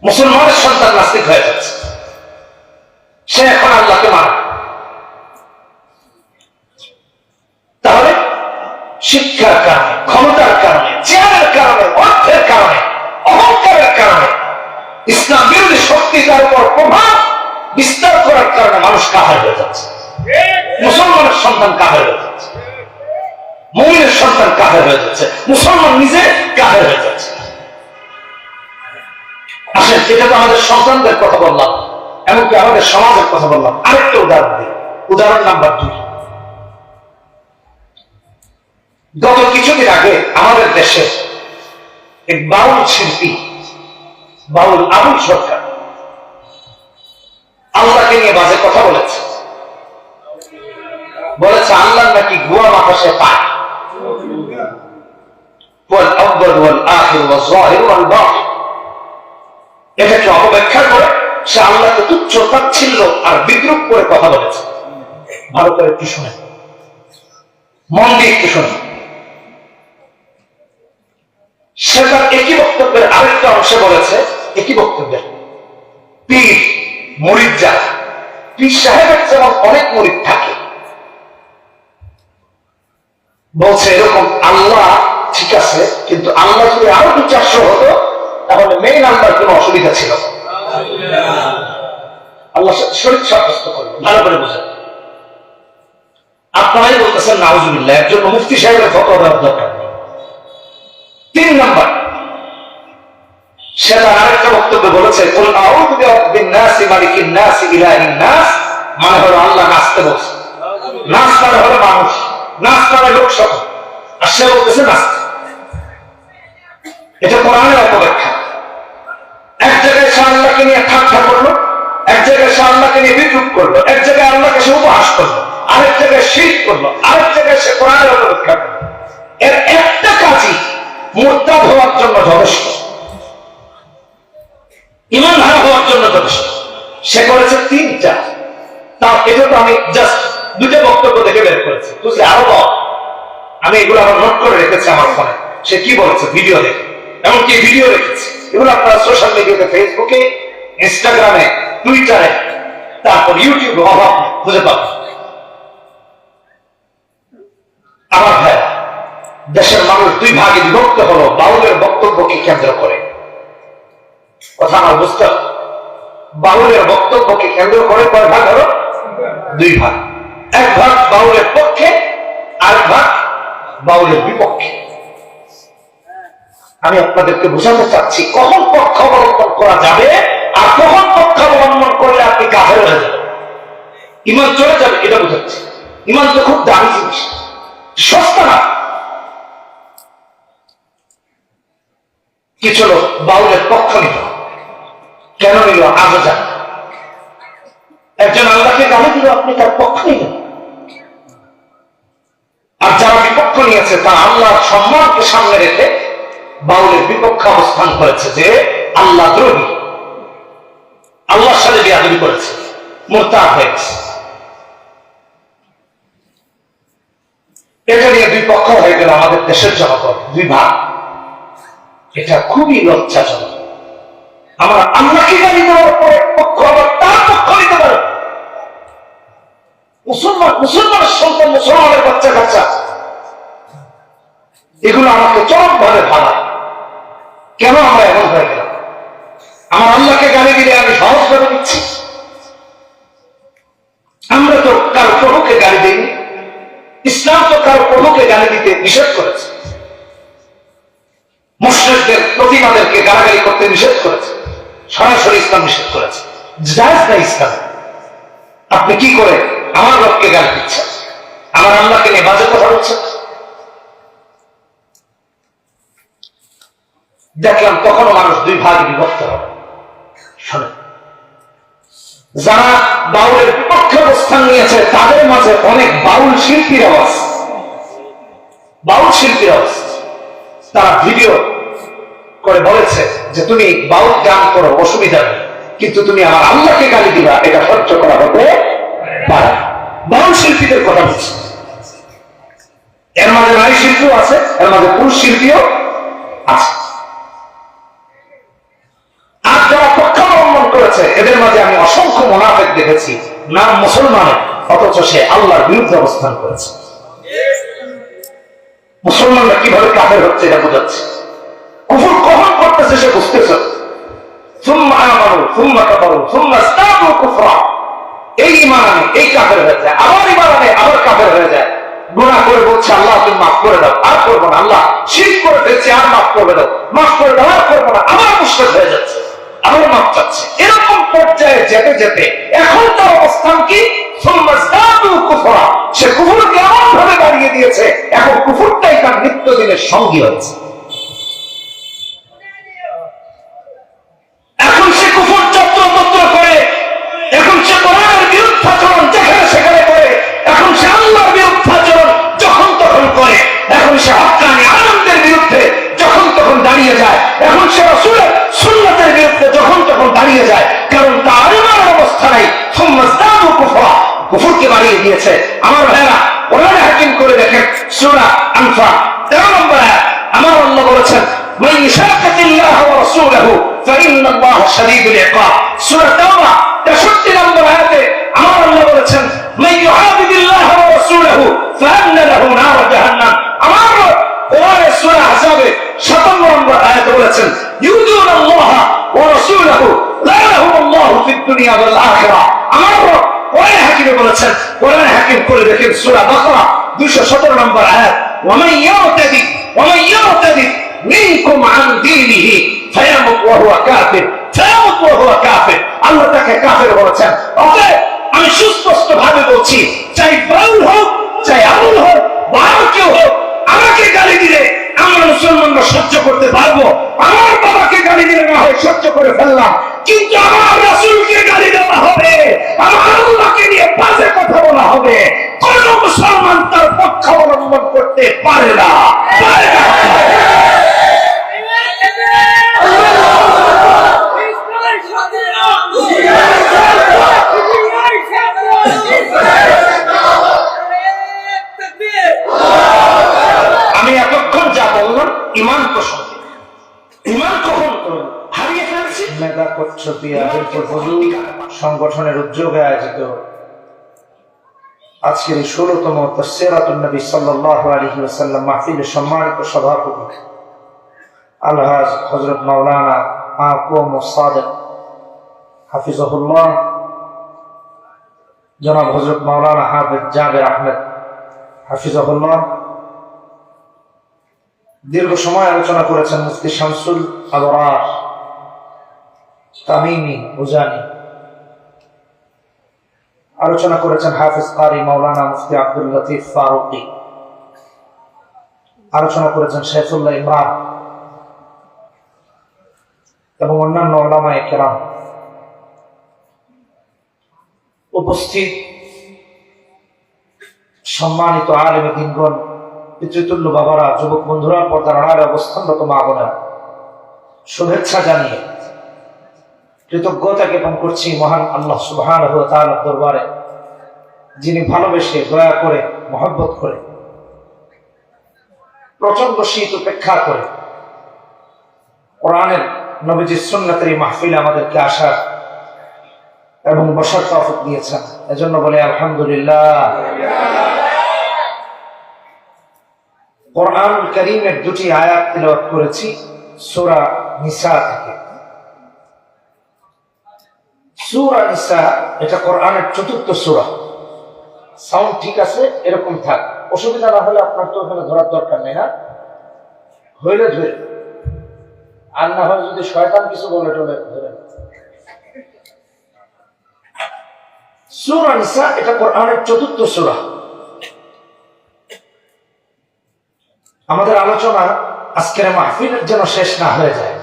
মুসলমানের সন্তান নাস্তিক হয়ে যাচ্ছে, সে এখন আল্লাহকে মানে। তাহলে শিক্ষার কারণে, ক্ষমতার কারণে, চেয়ারের কারণে, অর্থের কারণে, অহংকারের কারণে, ইসলাম বিরোধী শক্তি তার উপর প্রভাব বিস্তার করার কারণে মানুষ কাফের হয়ে যাচ্ছে। মুসলমানের সন্তান কাফের হয়ে যাচ্ছে, মুমিনের সন্তান কাফের হয়ে যাচ্ছে, মুসলমান নিজে কাফের হয়ে যাচ্ছে। আসেন, এটা তো আমাদের সন্তানদের কথা বললাম, এমনকি আমাদের সমাজের কথা বললাম। আরেকটা উদাহরণ দিই, উদাহরণ নাম্বার 2। গত কিছুদিন আগে আমাদের দেশে এক বাউল শিল্পী, বাউল আবুল সরকার, আল্লাহকে নিয়ে বাজে কথা বলেছে। বলেছে আল্লাহ নাকি গুয়া আকাশে পায়, এটাকে অপব্যাখ্যা করে সে আল্লাহকে তুচ্ছ তাচ্ছিল্য আর বিদ্রুপ করে কথা বলেছে। ভালো করে একটু শুনে, মন দিয়ে একটু শুনে। সে তার একই বক্তব্যের আরেকটা অংশে বলেছে, একই বক্তব্যের পীর মুরিদ যারা, পীর সাহেবের যেমন অনেক মুরিদ থাকে, বলছে এরকম আল্লাহ ঠিক আছে, কিন্তু আল্লাহ যদি আরো 2-400 হতো তাহলে মেইন আল্লাহর কোনো অসুবিধা ছিল। আল্লাহ শরীর সাব্যস্ত করলো। ভালো করে বোঝেন, আপনারাই বলতেছেন নাউজুবিল্লাহ, একজন মুফতি সাহেবের ফতোয়া দেওয়ার দরকার নেই। 3 নাম্বার, সে তার আরেকটা বক্তব্য বলেছে কুল আউযু বিরাব্বিন নাস মালিকিন নাস ইলাহিন নাস, মানে হলো আল্লাহ নাচতে বলছে। নাচ মানে হলো মানুষ, নাচ মানে লোক সব, আর সে বলতেছে নাচতে। এটা কোরআনের অপব্যাখ্যা। এক জায়গায় সে আল্লাহকে নিয়ে ঠাট্টা করলো, এক জায়গায় সে আল্লাহকে নিয়ে বিদ্রুপ করলো, এক জায়গায় আল্লাহকে সে উপহাস করলো, আরেক জায়গায় শিরক করলো, আরেক জায়গায় সে কোরআনের অপব্যাখ্যা করলো। এর একটা কাজই মুরতাদ হওয়ার জন্য যথেষ্ট, ঈমান হারা হওয়ার জন্য যথেষ্ট। সে করেছে 3টা। তাও এটা তো আমি জাস্ট 2টা বক্তব্য দেখে বের করেছি, বুঝলে? আরো আমি এগুলো আমার নোট করে রেখেছি আমার ফোনে। সে কি বলেছে ভিডিও দেখে, এমনকি ভিডিও রেখেছি। এগুলো আপনারা সোশ্যাল মিডিয়াতে, ফেসবুকে, ইনস্টাগ্রামে, টুইটারে, তারপর ইউটিউবে অভাব খুঁজে পাবেন। আমার ভাই, দেশের মানুষ 2 ভাগে বিভক্ত হলো বাউলের বক্তব্যকে কেন্দ্র করে। কথা আমার বুঝতে হবে, বাউলের বক্তব্যকে কেন্দ্র করে কয় ভাগ হলো? 2 ভাগ। এক ভাগ বাউলের পক্ষে, আরেক ভাগ বাউলের বিপক্ষে। আমি আপনাদেরকে বোঝাতে চাচ্ছি কখন পক্ষ অবলম্বন করা যাবে আর কখন পক্ষ অবলম্বন করলে আপনি কাফের হয়ে যাবেন, ঈমান চলে যাবে, এটা বোঝাচ্ছি। ঈমান তো খুব দামি জিনিস, সস্তা না। কিছু লোক বাউলের পক্ষ নিল, কেন নিল আজও জানে। একজন আল্লাহকে গালি দিল, আপনি তার পক্ষ নিলেন। আর যারা বিপক্ষ নিয়েছে তারা আল্লাহর সম্মানকে সামনে রেখে বাউলের বিপক্ষে অবস্থান করেছে, যে আল্লাহ দ্রোহী, আল্লাহর সাথে বেয়াদবি করেছে, মুরতাদ হয়ে গেছে। এটা নিয়ে 2 পক্ষ হয়ে গেল আমাদের দেশের জনগণ, 2 ভাগ। এটা খুবই লজ্জাজনক। আমরা আল্লাহকে গালি দেওয়ার পরে পক্ষ আবার তার পক্ষ নিতে পারে। মুসলমানের সন্তান, মুসলমানের বাচ্চা কাচ্চা, এগুলো আমাকে চরম ভাবে ভাবায়। কেন আমরা এমন হয়ে গেলাম? আমার আল্লাহকে গালি দিলে আমি সহজ ভাবে দিচ্ছি। আমরা তো কারো প্রভুকে গালি দিইনি। ইসলাম তো কারো প্রভুকে গালি দিতে নিষেধ করেছে, মুশরিকদের প্রতিমাদেরকে গালাগালি করতে নিষেধ করেছে, সরাসরি ইসলাম নিষেধ করেছে। জায়েজ না ইসলাম। আপনি কি করে আমার রবকে গালি দিচ্ছেন, আমার আল্লাহকে নিয়ে বাজে কথা বলছেন? দেখলাম তখনও মানুষ 2 ভাগে বিভক্ত হবে। শোনেন, যারা বাউলের বিপক্ষে অবস্থান নিয়েছে তাদের মাঝে অনেক বাউল শিল্পীর আওয়াজ, বাউল শিল্পীর আওয়াজ। তারা ভিডিও করে বলেছে যে তুমি বাউল গান করো, অসুবিধা নেই, কিন্তু তুমি আমার আল্লাহকে গালি দিবা, এটা সহ্য করা হতে পারে। বাউল শিল্পীদের কথা বলছে। এর মাঝে নারী শিল্পীও আছে, এর মাঝে পুরুষ শিল্পীও আছে। আর যারা করেছে এদের মাঝে আমি অসংখ্য মুনাফিক দেখেছি, নাম মুসলমানের, অথচ সে আল্লাহর বিরুদ্ধে অবস্থান করেছে। মুসলমানরা কিভাবে কাফের হচ্ছে এটা বোঝাচ্ছে। কুফর কখন করতেছে সে বুঝতেছে। সুম্মা আমানু সুম্মা কাফারু সুম্মা ইসতাদু কুফরা, এই ঈমান আনে এই কাফের হয়ে যায়, আবার ঈমান আনে আবার কাফের হয়ে যায়। গুনাহ করে বলছে আল্লাহ তুমি মাফ করে দাও, আর করবো না। আল্লাহ শিরক করে ফেলছে, আর মাফ করে দাও, মাফ করে দাও, আর করবো না। আবার মুশরিক হয়ে যাচ্ছে, আবার মাফ চাচ্ছে। এরকম পর্যায়ে যেতে যেতে এখন তার অবস্থান কি? সুম্মা ইসতাদু কুফরা, সে কুফরকে এমন ভাবে বাড়িয়ে দিয়েছে, এখন কুফরটাই তার নিত্যদিনের সঙ্গী হচ্ছে। এখন সে কুফর যত্রতত্র করে, এখন সে কোরআনের বিরুদ্ধাচরণ যেখানে সেখানে করে, এখন সে আল্লাহর বিরুদ্ধাচরণ যখন তখন করে, এখন সে হক্কানি আনন্দের বিরুদ্ধে যখন তখন দাঁড়িয়ে যায়, এখন সে রাসূলের সুন্নাতের বিরুদ্ধে যখন তখন দাঁড়িয়ে যায়, কারণ তার ঈমানের অবস্থা নাই। সুম্মা ইসতাদু কুফরা, কুফরকে বাড়িয়ে দিয়েছে। আমার ভাইরা কোরআনে হাকিম করে দেখেন, সূরা আনফাল 13 নম্বর আয়াত, আমার আল্লাহ বলেছেন মান ইশাকাতিল্লাহ ওয়া রাসূলহু ফাইন্নাল্লাহা শাদীদুল ইকাব। সূরা তাওবা 63 নম্বর আয়াতে আমার আল্লাহ বলেছেন মান ইউহাদিদিল্লাহ ওয়া রাসূলহু ফাআন্না লাহু নার জাহান্নাম। আমার কোরআনের সূরা আহজাবে 57 নম্বর আয়াতে বলেছেন ইউযুনাল্লাহা ওয়া রাসূলহু লা'নাহুমুল্লাহু ফিদ দুনিয়া ওয়াল আখিরাহ। আমার কোরআন হাকিমে বলেছেন, কোরআন হাকিম করে দেখেন সূরা বাকারা 217 নম্বর আয়াত ওয়ামান ইয়ারতাদি মিনকুম আন দীনিহি ফায়ামুত ওয়া হুয়া কাফির। আল্লাহ তাকে কাফের বলেছেন। ওকে, আমি সুস্পষ্ট ভাবে বলছি, চাই বাউল হোক, চাই আবুল হোক, বা কেউ হোক, আমাকে গালি দিলে আমরা মুসলমানরা সহ্য করতে পারবো। আমার বাবাকে গালি দিলে না হয় সহ্য করে ফেললাম, কিন্তু আমার রাসূলকে গালি দেওয়া হবে, আমার আল্লাহকে নিয়ে বাজে কথা বলা হবে, কোন মুসলমান তার পক্ষ অবলম্বন করতে পারে না। আমি এতক্ষণ যা বললাম ঈমান প্রসঙ্গে, ঈমান কখন হারিয়ে ফেলছি। মেগা কচ্ছপিয়া সংগঠনের উদ্যোগে আয়োজিত আজকের এই 16তম তাসসিরাতুন নবী সাল্লাল্লাহু আলাইহি ওয়াসাল্লাম মাহফিলের সম্মানিত সভাপতি আলহাজ হযরত মাওলানা আকুম সাদিক হাফিজাহুল্লাহ, জনাব হযরত মাওলানা হাফেজ জাবের আহমেদ হাফিজাহুল্লাহ, দীর্ঘ সময় আলোচনা করেছেন মুফতি শামসুল আবরার তামিমি উজানি, আলোচনা করেছেন হাফেজ কারি মাওলানা মুফতি আব্দুল লতিফ ফারুকি, আলোচনা করেছেন শাইখুল্লাহ ইমরান এবং অন্যান্য উলামায়ে কেরাম। উপস্থিত সম্মানিত আলেমে দ্বীনগণ, পিতৃতুল্য বাবারা, যুবক বন্ধুরা, পর্দার আড়ালে অবস্থানরত মা বোনেরা, শুভেচ্ছা জানিয়ে কৃতজ্ঞতা জ্ঞাপন করছি মহান আল্লাহ সুবহানাহু ওয়া তাআলার দরবারে, যিনি ভালোবেসে দয়া করে মহব্বত করে প্রচন্ড শীত উপেক্ষা করে কোরআনের নবীজির সুন্নাতের এই মাহফিলে আমাদেরকে আসার এবং বসার তৌফিক দিয়েছেন। এজন্য বলে আলহামদুলিল্লাহ। কোরআন কারীমের দুটি আয়াত তিলাওয়াত করেছি সূরা নিসা থেকে। সূরা নিসা এটা কোরআনের ৪র্থ সূরা। সাউন্ড ঠিক আছে? এরকম থাক, অসুবিধা না হলে আপনার তো ওখানে ধরার দরকার নেই, না হইলে ধরে, আর না হয় যদি শয়তান কিছু বলে টলে ধরে। সূরা নিসা এটা কোরআনের ৪র্থ সূরা। আমাদের আলোচনা আজকের মাহফিলের যেন শেষ না হয়ে যায়,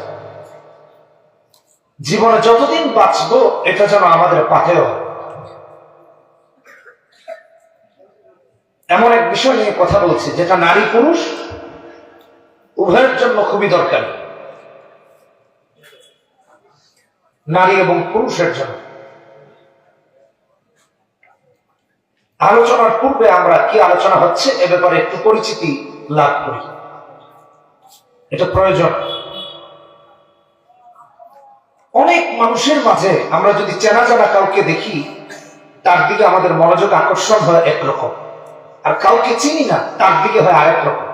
জীবনে যতদিন বাঁচবো এটা যেন আমাদের পাথেয়। এমন এক বিষয় নিয়ে কথা বলছি যেটা নারী পুরুষ উভয়ের জন্য খুবই দরকারি, নারী এবং পুরুষের জন্য। আলোচনার পূর্বে আমরা কি আলোচনা হচ্ছে এ ব্যাপারে একটু পরিচিতি লাভ করি, এটা প্রয়োজন। অনেক মানুষের মাঝে আমরা যদি চেনা জানা কাউকে দেখি, তার দিকে আমাদের মনোযোগ আকর্ষণ হয় একরকম, আর কাউকে চিনি না তার দিকে হয় আরেক রকম।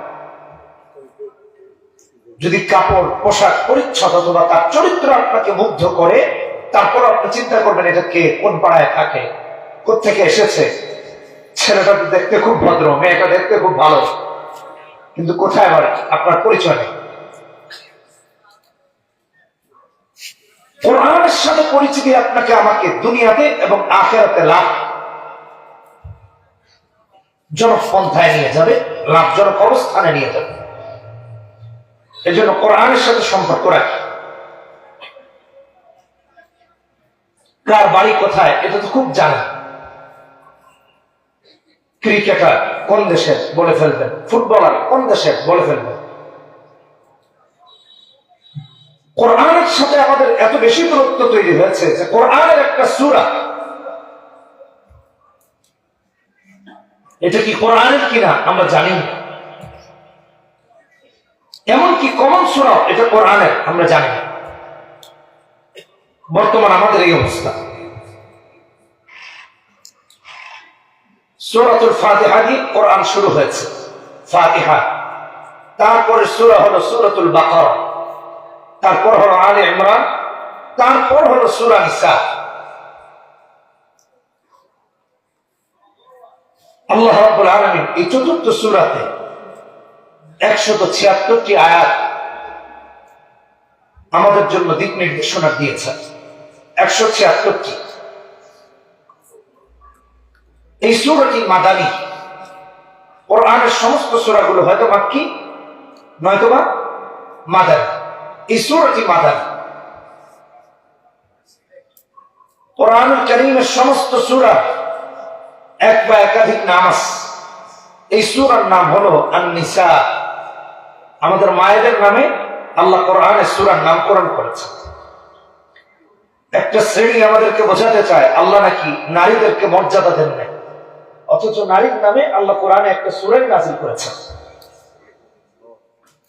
যদি কাপড়, পোশাক, পরিচ্ছদ অথবা তার চরিত্র আপনাকে মুগ্ধ করে, তারপর আপনি চিন্তা করবেন এটা কে, কোন পাড়ায় থাকে, কোত্থেকে এসেছে, ছেলেটা দেখতে খুব ভদ্র, মেয়েটা দেখতে খুব ভালো, কিন্তু কোথায় বাড়ি আপনার পরিচয় নেই। কোরআনের সাথে পরিচিতি আপনাকে আমাকে দুনিয়াতে এবং আখিরাতে লাভজনক পন্থায় নিয়ে যাবে, লাভজনক অবস্থানে নিয়ে যাবে। এজন্য কোরআনের সাথে সম্পর্ক রাখি। কার বাড়ি কোথায় এটা তো খুব জানা। ক্রিকেটার কোন দেশের বলে ফেলবেন, ফুটবলার কোন দেশের বলে ফেলবেন। কোরআনের সাথে আমাদের এত বেশি দূরত্ব তৈরি হয়েছে যে কোরআনের একটা সূরা, এটা কি কোরআনের কিনা আমরা জানি না। এমনকি কমন সূরা এটা কোরআনের আমরা জানি না। বর্তমান আমাদের এই অবস্থা। সূরাতুল ফাতিহা দিয়ে কোরআন শুরু হয়েছে, ফাতিহা। তারপরে সূরা হলো সূরাতুল বাকারা, তারপর হলো আলে ইমরান, তারপর হলো সূরা নিসা। আল্লাহ রাব্বুল আলামিন এই চতুর্থ সূরাতে 176টি আয়াত আমাদের জন্য দিক নির্দেশনা দিয়েছেন। 176টি। এই সূরাটি মাদানী। কোরআনের সমস্ত সূরাগুলো হয়তো মাক্কি, নয়তোবা মাদানী। এই সূরাটি মাদানী। কোরআনুল কারীমের সমস্ত সূরা এক বা একাধিক নাম আছে। এই সূরার নাম হলো আন-নিসা। আমাদের মায়েদের নামে আল্লাহ কোরআনে সূরার নামকরণ করেছেন। একটা শ্রেণী আমাদেরকে বোঝাতে চায় আল্লাহ নাকি নারীদেরকে মর্যাদা দেন না, অথচ নারীর নামে আল্লাহ কোরআনে একটা সূরাই নাযিল করেছেন।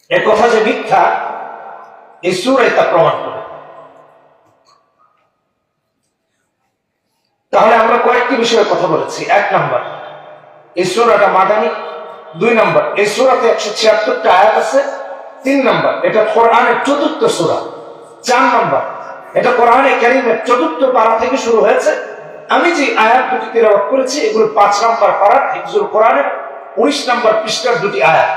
এ কথা যে মিথ্যা, এই সূরাই তা প্রমাণ করে। তাহলে আমরা কয়েকটি বিষয়ে কথা বলেছি। 1 নাম্বার, এই সূরাটা মাদানী। 2 নাম্বার, এই সূরাতে 176টা আয়াত আছে। 3 নাম্বার, এটা কোরআনের চতুর্থ সূরা। 4 নাম্বার, এটা কোরআনে কারীমের চতুর্থ পারা থেকে শুরু হয়েছে। আমি যে আয়াত দুটি তেলাওয়াত করেছি এগুলো 5 নাম্বার পারা হিফজুল কোরআনের 19 নাম্বার পৃষ্ঠার দুটি আয়াত।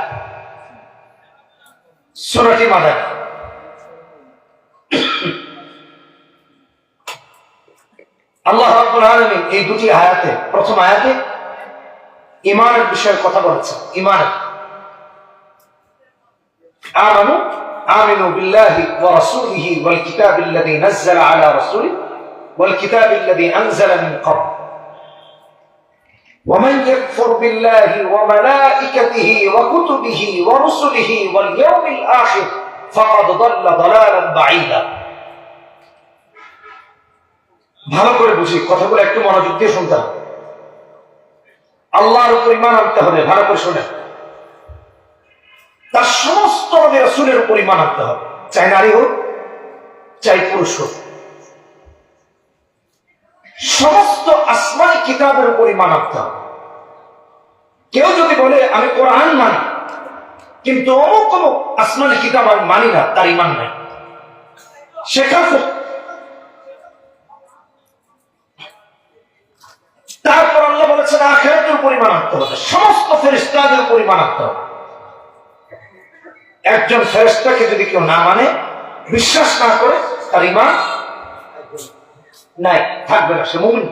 সূরাটি মাদানী। আল্লাহ রাব্বুল আলামিন এই দুটি আয়াতে, প্রথম আয়াতে ঈমানের বিষয়ে কথা বলেছেন। ঈমানের আমিনু বিল্লাহি ওয়া রাসূলিহি ওয়াল কিতাবিল্লাযী নাযালা আলা রাসূলিহি ওয়াল কিতাবিল্লাযী আনজালা মিন ক্বাবল ওয়া মান ইয়াকফুর বিল্লাহি ওয়া মালাইকাতিহি ওয়া কুতুবিহি ওয়া রুসুলিহি ওয়াল ইয়াউমিল আখির ফাকাদ দাল্লা দালালান বাঈদা। ভালো করে বুঝি, কথাগুলো একটু মনোযোগ দিয়ে শুনতে হবে। আল্লাহর উপর ঈমান আনতে হবে। ভালো করে শুনে, তার সমস্ত নবী রাসূলের উপর ঈমান আনতে হবে, চাই নারী হোক চাই পুরুষ হোক। সমস্ত আসমানী কিতাবের উপর ঈমান আনতে হবে। কেউ যদি বলে আমি কোরআন মানি কিন্তু অমুক অমুক আসমানী কিতাব আমি মানি না, তার ঈমান নাই, সে কাফের। তারপর আল্লাহ বলেছেন আখিরাতের উপর ঈমান আনতে হবে, সমস্ত ফেরেশতাদের উপর ঈমান আনতে হবে। একজন ফেরেশতাকে যদি কেউ না মানে, বিশ্বাস না করে, তার ঈমান নাই, থাকবে না, সে মুমিন।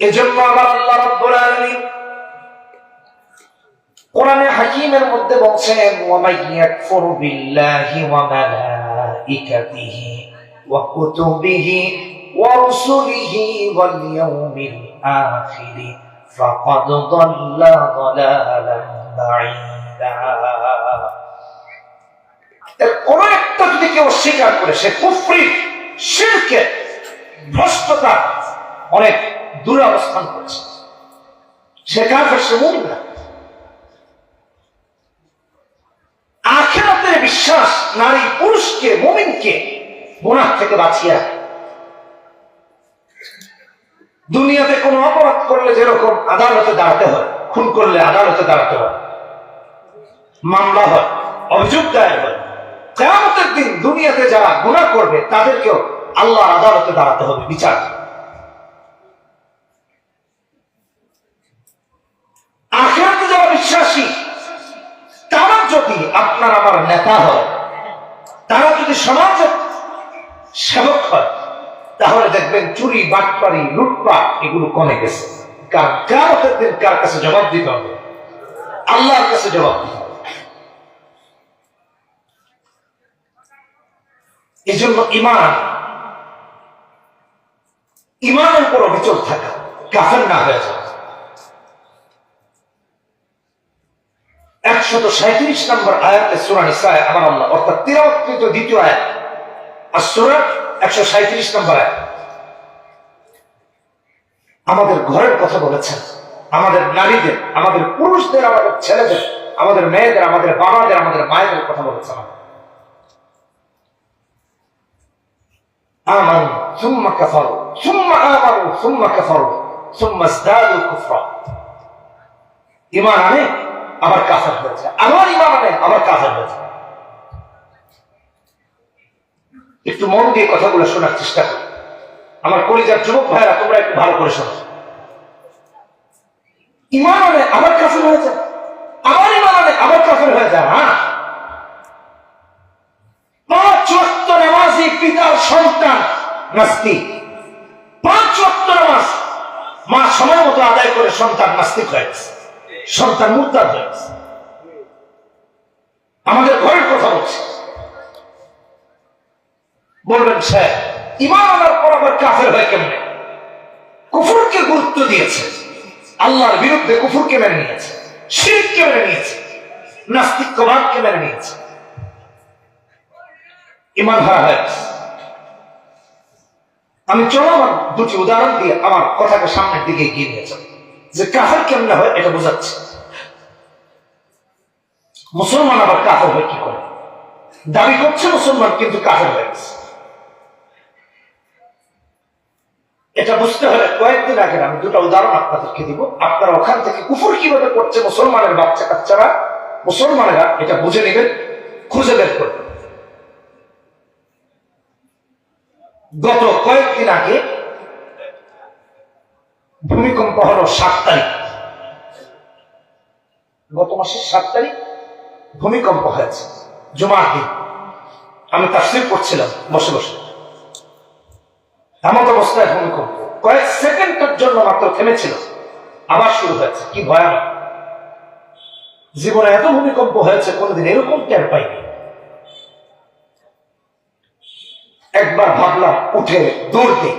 এজন্য আবার আল্লাহ রাব্বুল আলামিন কোরআনে হাকীমের মধ্যে বলছেন ওয়া মাইয়াকফুর বিল্লাহি ওয়া মালাইকাতিহি ওয়া কুতুবিহি ওয়া রুসুলিহি ওয়াল ইয়াউমিল আখির ফাকাদ দাল্লা দালালান বাঈদা। এর কোন একটা যদি কেউ স্বীকার করে, সে কুফরি, শিরকে, ভ্রষ্টতা অনেক দূরে অবস্থান করছে, সে কাফের, সে মুমিন না। আখিরাতের বিশ্বাস নারী পুরুষকে, মুমিনকে গুনাহ থেকে বাঁচিয়ে রাখে। দুনিয়াতে কোনো অপরাধ করলে যেরকম আদালতে দাঁড়াতে হয়, খুন করলে আদালতে দাঁড়াতে হয়, মামলা হয়, অভিযোগ দায়ের হয়, কিয়ামতের দিন দুনিয়াতে যারা গুনাহ করবে তাদেরকেও আল্লাহর আদালতে দাঁড়াতে হবে, বিচার। আখিরাতে যারা বিশ্বাসী তারা যদি আপনার আমার নেতা হয়, তারা যদি সমাজের সেবক হয়, তাহলে দেখবেন চুরি, বাটপারি, লুটপাট এগুলো কমে গেছে। কারণ কিয়ামতের দিন কার কাছে জবাব দিতে হবে? আল্লাহর কাছে জবাব দিতে হবে। এই জন্য ইমানের উপর অবিচল থাকা, কাফের না হয়ে যাওয়া। 137 নম্বর আয়াতে সূরা নিসায় আমার আল্লাহ, অর্থাৎ তিলাওয়াতকৃত দ্বিতীয় আয়াত আর সূরা 137 নম্বর আয়াত আমাদের ঘরের কথা বলেছেন, আমাদের নারীদের, আমাদের পুরুষদের, আমাদের ছেলেদের, আমাদের মেয়েদের, আমাদের বাবাদের, আমাদের মায়েদের কথা বলেছেন। আমানু সুম্মা কাফারু সুম্মা আমানু সুম্মা কাফারু সুম্মা ইজদাদু কুফরা। ঈমান আনে আবার কাফের হয়েছে, আবার ঈমান আনে আবার কাফের হয়েছে। একটু মন দিয়ে কথাগুলো শোনার চেষ্টা করি। আমার কলিজার যুবক ভাইরা, তোমরা একটু ভালো করে শোনো। ঈমান আনে আবার কাফের হয়ে যায়, আবার ঈমান আনে আবার কাফের হয়ে যায়। হ্যাঁ, 5 ওয়াক্ত নামাজি পিতার সন্তান নাস্তিক, 5 ওয়াক্ত নামাজ মা সময় মতো আদায় করে সন্তান নাস্তিক হয়ে গেছে, সন্তান মুরতাদ হয়ে গেছে। আমাদের ঘরের কথা বলছি। বলবেন স্যার, ঈমান আনার পর আবার কাফের হয় কেমনে? কুফরকে গুরুত্ব দিয়েছে, আল্লাহর বিরুদ্ধে কুফরকে মেনে নিয়েছে, শিরককে মেনে নিয়েছে, নাস্তিক্যবাদকে মেনে নিয়েছে, ঈমান হারা হয়ে গেছে। আমি চলমান দুটি উদাহরণ দিয়ে আমার কথাকে সামনের দিকে এগিয়ে নিয়ে যাব, যে কাফের কেমনে হয় এটা বোঝাচ্ছে। মুসলমান আবার কাফের হয় কি করে? দাবি করছে মুসলমান কিন্তু কাফের হয়ে গেছে। এটা বুঝতে হলে কয়েকদিন আগে আমি দুটো উদাহরণ আপনাদেরকে দিব। আপনারা ওখান থেকে কুফর কিভাবে করছে মুসলমানের বাচ্চা কাচ্চারা, মুসলমানেরা, এটা বুঝে নেবেন, খুঁজে বের করবেন। গত কয়েকদিন আগে ভূমিকম্প হলো 7 তারিখ, গত মাসের 7 তারিখ ভূমিকম্প হয়েছে, জুমার দিন। আমি তাফসীর পড়ছিলাম বসে বসে, এমন অবস্থায় ভূমিকম্প কয়েক সেকেন্ডের জন্য মাত্র থেমেছিল, আবার শুরু হয়েছে। কি ভয়ানক! জীবনে এত ভূমিকম্প হয়েছে, কোনোদিন এরকম টের পাইনি। একবার ভাবলাম উঠে দৌড় দিই,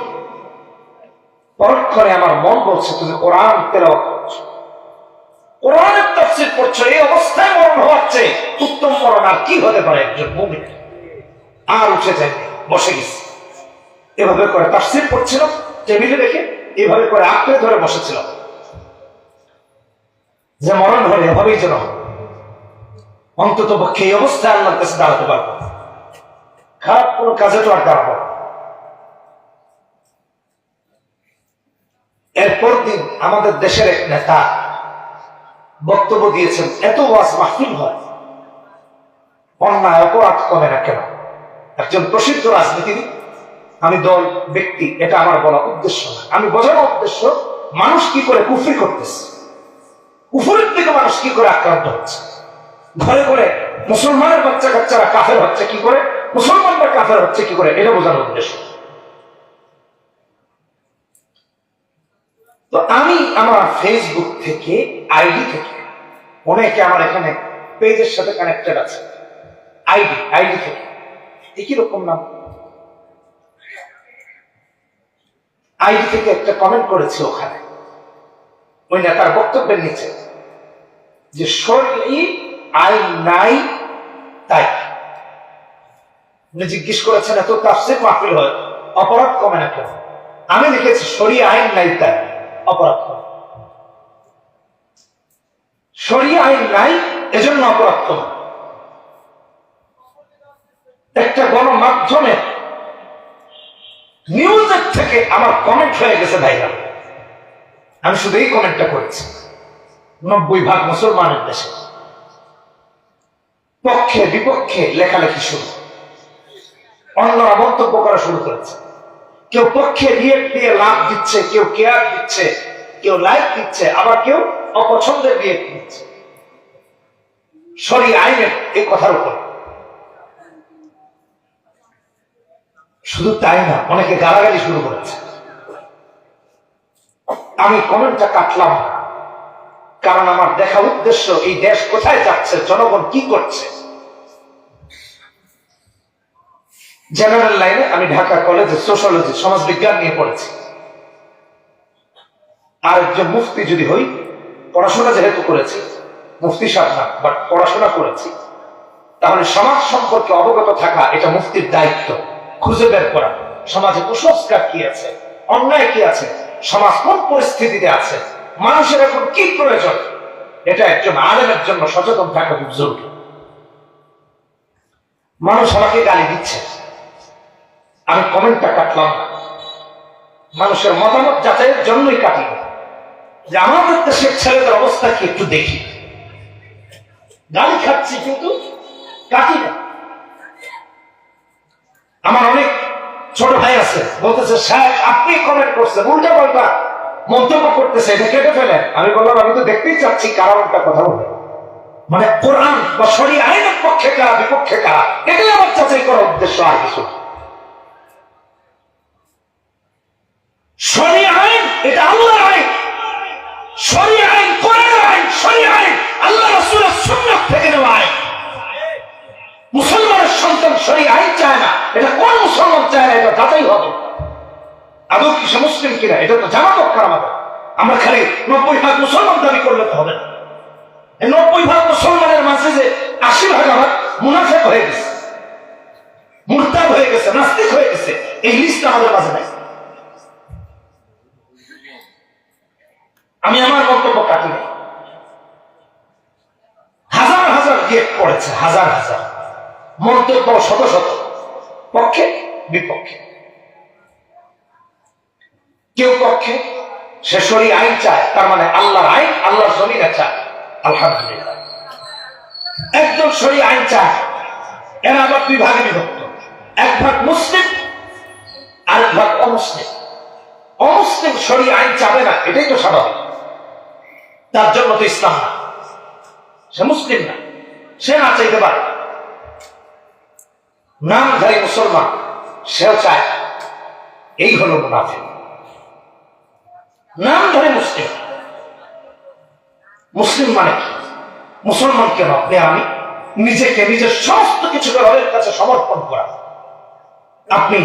পরক্ষণে আমার মন বলছে তুমি কোরআন তেলাওয়াত করছো, কোরআনের তাফসীর পড়ছো, এই অবস্থায় মরণ হওয়ার চেয়ে উত্তম মরণ আর কি হতে পারে একজন মুমিন? আর উঠে যায়নি, বসে গেছি। এভাবে করে তাফসীর পড়ছিলাম টেবিলে রেখে, এভাবে করে আঁকড়ে ধরে বসেছিলাম যে মরণ হলে এভাবেই যেন অন্তত পক্ষে এই অবস্থায় আল্লাহর কাছে দাঁড়াতে পারবো, খারাপ কোনো কাজে তো আর দাঁড়াবো। এরপর দিন আমাদের দেশের এক নেতা বক্তব্য দিয়েছেন, এত ওয়াজ মাহফিল হয়, অন্যায় অপরাধ কমে না কেন? একজন প্রসিদ্ধ রাজনীতিবিদ, আমি দল ব্যক্তি, এটা আমার বলা উদ্দেশ্য না। আমি বোঝানোর উদ্দেশ্য মানুষ কি করে কুফরি করতেছে, কুফরের দিকে মানুষ কি করে আক্রান্ত হচ্ছে, ঘরে ঘরে মুসলমানের বাচ্চা কাচ্চারা কাফের হচ্ছে কি করে, মুসলমানরা কাফের হচ্ছে কি করে, এটা বোঝানোর উদ্দেশ্য। তো আমি আমার ফেসবুক থেকে, আইডি থেকে, অনেকে আমার এখানে পেজের সাথে কানেক্টেড আছে, আইডি থেকে একই রকম নাম, আইডি থেকে একটা কমেন্ট করেছে ওখানে ওই নেতার বক্তব্যের নিচে, যে শরঈ আইন নাই তাই। উনি জিজ্ঞেস করেছেন এত তাফসীর মাহফিল হয়, অপরাধ কমে না কেন? আমি লিখেছি শরঈ আইন নাই তাই অপরাধ কমে, শরঈ আইন নাই এজন্য অপরাধ কমে। একটা গণমাধ্যমে নিউজের থেকে আমার কমেন্ট হয়ে গেছে ভাইরাল। আমি শুধু এই কমেন্টটা করেছি, 90% মুসলমানের দেশে পক্ষে বিপক্ষে লেখালেখি শুরু, অন্যরা মন্তব্য করা শুরু করেছে। কেউ পক্ষে রিয়েক্ট দিয়ে লাভ দিচ্ছে, কেউ কেয়ার দিচ্ছে, কেউ লাইক দিচ্ছে, আবার কেউ অপছন্দের রিয়েক্ট দিচ্ছে শরীয়ত আইনের এই কথার উপর। শুধু তাই না, অনেকে গালাগালি শুরু করেছে। আমি কমেন্টটা কাটলাম না, কারণ আমার দেখা উদ্দেশ্য এই দেশ কোথায় যাচ্ছে, জনগণ কি করছে। জেনারেল লাইনে আমি ঢাকা কলেজে সোশ্যোলজি সমাজ বিজ্ঞান নিয়ে পড়েছি। আর একজন মুফতি যদি হই, পড়াশোনা যেহেতু করেছি, মুফতি সাহেব না বাট পড়াশোনা করেছি, তাহলে সমাজ সম্পর্কে অবগত থাকা এটা মুফতির দায়িত্ব। খুঁজে বের করা সমাজে কুসংস্কার কি আছে, অন্যায় কি আছে, সমাজ কোন পরিস্থিতিতে আছে, মানুষের এখন কি প্রয়োজন, এটা একজন আলেমের জন্য সচেতন থাকা খুব জরুরি। মানুষ আমাকে গালি দিচ্ছে, আমি কমেন্টটা কাটলাম না, মানুষের মতামত যাচাইয়ের জন্যই কাটি, যে আমাদের দেশের ছেলেদের অবস্থা কি একটু দেখি। গালি খাচ্ছি কিন্তু কাটি না। আমার অনেক ছোট ভাই আছে, বলতেছে সাহেব আপনি কমেন্ট করছেন, উল্টা পাল্টা মন্তব্য করতেছে, এটা কেটে ফেলেন। আমি বললাম আমি তো দেখতেই চাচ্ছি কারা উল্টা কথা বলে, মানে কোরআন বা শরীয়ত আইনের পক্ষে কারা বিপক্ষে কারা, এটাই আমার যাচাই করার উদ্দেশ্য, আর কিছু। শরীয়ত আইন এটা আল্লাহর আইন, শরীয়ত আইন কোরআনের আইন, শরীয়ত আইন আল্লাহ রাসূলের সুন্নাত থেকে নেওয়া আইন। মুসলমানের সন্তান শরীয়ত আইন চায় না, এটা কোন মুসলমান চায় না, এটা যাচাই হবে। আদৌ কি সে মুসলিম কিনা এটা তো জানা দরকার আমাদের। আমরা খালি 90% মুসলমান দাবি করলে তো হবে না। 90% মুসলমানের মাঝে যে 80% আমার মুনাফিক হয়ে গেছে, মুরতাদ হয়ে গেছে, নাস্তিক হয়ে গেছে, এই লিস্ট আমাদের মাঝে নাই। আমি আমার বক্তব্য কাটি নাই। হাজার হাজার রিয়েক্ট করেছে, হাজার হাজার মন্তব্য, শত শত, পক্ষে বিপক্ষে। কেউ পক্ষে, সে শরীয়ত আইন চায়, তার মানে আল্লাহর আইন আল্লাহর জমিনে চায়, আলহামদুলিল্লাহ। একজন শরীয়ত আইন চায়, এরা আবার দুই ভাগে বিভক্ত, এক ভাগ মুসলিম আর এক ভাগ অমুসলিম। অমুসলিম শরীয়ত আইন চাবে না, এটাই তো স্বাভাবিক, তার জন্য তো ইসলাম না, সে মুসলিম না, সে না চাইতে পারে। নামধারী মুসলমান সেও চায়, এই হলো মুনাফিক। নামধারী মুসলিম, মুসলিম মানে কি? মুসলমান কেন? আমি নিজেকে, নিজের সমস্ত কিছুকে রবের কাছে সমর্পণ করা। আপনি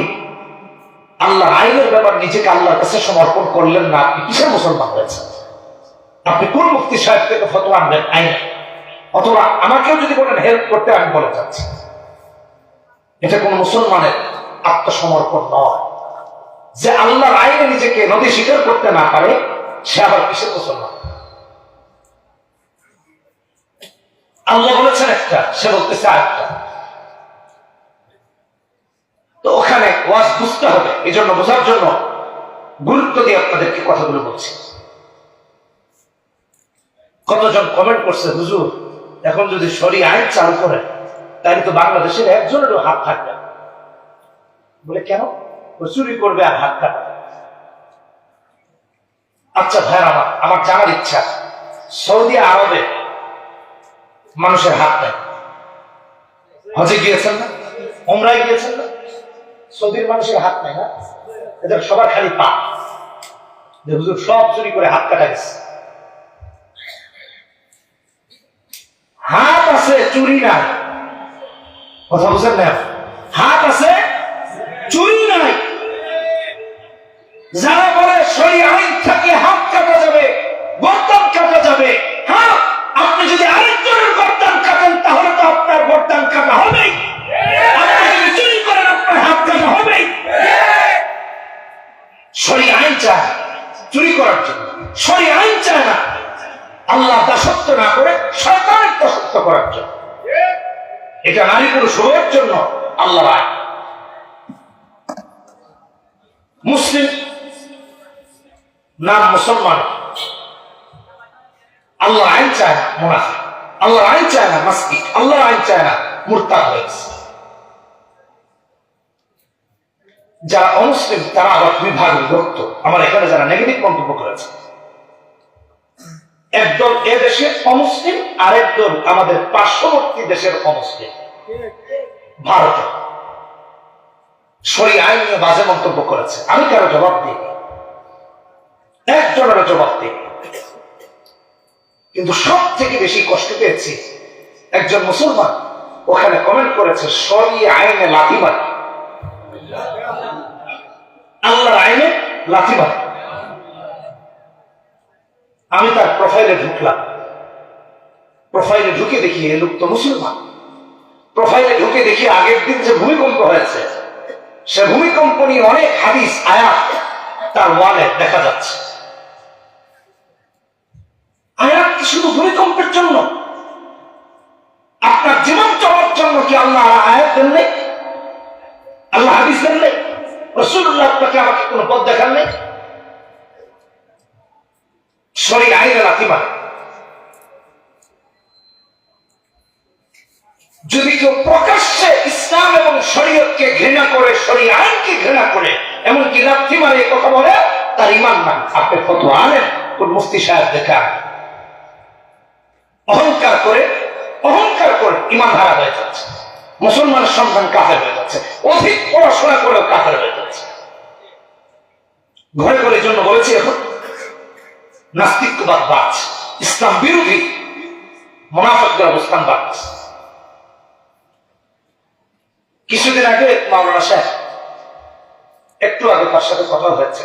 আল্লাহর আইনের ব্যাপার নিজেকে আল্লাহর কাছে সমর্পণ করলেন না, আপনি কিসের মুসলমান হয়েছেন? আপনি কোন মুফতি সাহেব থেকে ফতোয়া আনবেন আইন? অথবা আমাকেও যদি বলেন হেল্প করতে, আমি বলে যাচ্ছি, এটা কোন মুসলমানের আত্মসমর্পণ নয়। যে আল্লাহর আইনে নিজেকে নদী স্বীকার করতে না পারে, সে আবার কিসের মুসলমান? আল্লাহ বলেছেন একটা, সে বলতেছে আরেকটা। তো ওখানে ওয়াজ বুঝতে হবে, এই জন্য বোঝার জন্য গুরুত্ব দিয়ে আপনাদেরকে কথাগুলো বলছি। কতজন কমেন্ট করছে, হুজুর এখন যদি শরীয়ত আইন চালু করে তাহলে তো বাংলাদেশের একজনেরও হাত থাকবে। বলে কেন? চুরি করবে আর হাত কাটবে। আচ্ছা ভাইরা আমার, আমার জানার ইচ্ছা, সৌদি আরবে মানুষের হাত নেই, হজে গিয়েছেন না, উমরায় গিয়েছেন না, সৌদির মানুষের হাত নেই না, এদের সবার খালি পা। হুজুর সব চুরি করে হাত কাটা গেছে। হাত আছে, চুরি নাই, কথা বুঝেন না? হাত আছে, চুরি নাই। যারা বলে শরীয়ত আইন থাকলে হাত কাটা যাবে, গর্দান কাটা যাবে, হ্যাঁ, আপনি যদি আরেকজনের গর্দান কাটেন তাহলে তো আপনার গর্দান কাটা হবেই। আপনি যদি চুরি করেন আপনার হাত কাটা হবেই। শরীয়ত আইন চায় চুরি করার জন্য, শরীয়ত আইন চায় না আল্লাহ দাসত্ব না করে শয়তানের দাসত্ব করার জন্য। এটা নারী পুরুষ উভয়ের জন্য আল্লাহর আইন। মুসলিম নাম মুসলমান, আল্লাহর আইন চায় না মুনাফিক, আল্লাহর আইন চায় না নাস্তিক, আল্লাহর আইন চায় না মুরতাদ হয়েছে। যারা অমুসলিম তারা আবার দুই ভাগে বিভক্ত। আমার এখানে যারা নেগেটিভ মন্তব্য করেছে, একদল এ দেশের অমুসলিম, আরেক দল আমাদের পার্শ্ববর্তী দেশের অমুসলিম। ভারতে শরীয়ত আইন নিয়ে বাজে মন্তব্য করেছে, আমি কারো জবাব দিই, একজনের জবাব দিই। কিন্তু সব থেকে বেশি কষ্ট পেয়েছি একজন মুসলমান, ওখানে কমেন্ট করেছে শরীয়ত আইনে লাথি মারে, আল্লাহর আইনে লাথি মারে। আমি তার প্রোফাইলে ঢুকলাম, প্রোফাইলে ঢুকে দেখি এ লোক তো মুসলমান। প্রোফাইলে ঢুকে দেখি আগের দিন যে ভূমিকম্প হয়েছে, সে ভূমিকম্প নিয়ে অনেক হাদিস আয়াত তার ওয়ালে দেখা যাচ্ছে। আয়াত কি শুধু ভূমিকম্পের জন্য? আপনার জীবন চলার জন্য কি আল্লাহ আয়াত দেন নাই? আল্লাহ হাদিস দেন নাই? রাসূলুল্লাহ আপনাকে আমাকে কোন পথ দেখান নাই? শরীয়ত আইনে লাথি মারে। যদি কেউ প্রকাশ্যে ইসলাম এবং শরীয়তকে ঘৃণা করে, শরীয়ত আইনকে ঘৃণা করে, এমনকি লাথি মারে কথা বলে, তার ঈমান নাই। আপনি ফতোয়া আনেন কোন মুফতি সাহেব দেখা, অহংকার করে ঈমান হারা হয়ে যাচ্ছে। মুসলমানের সন্তান কাফের হয়ে যাচ্ছে, অধিক পড়াশোনা করেও কাফের হয়ে যাচ্ছে। ঘরে ঘরে জন্য বলেছি এখন নাস্তিকবাদ বাড়ছে, ইসলাম বিরোধী মুনাফিকদের অবস্থান বাড়ছে। কিছুদিন আগে মাওলানা সাহেব, একটু আগে তার সাথে কথা হয়েছে,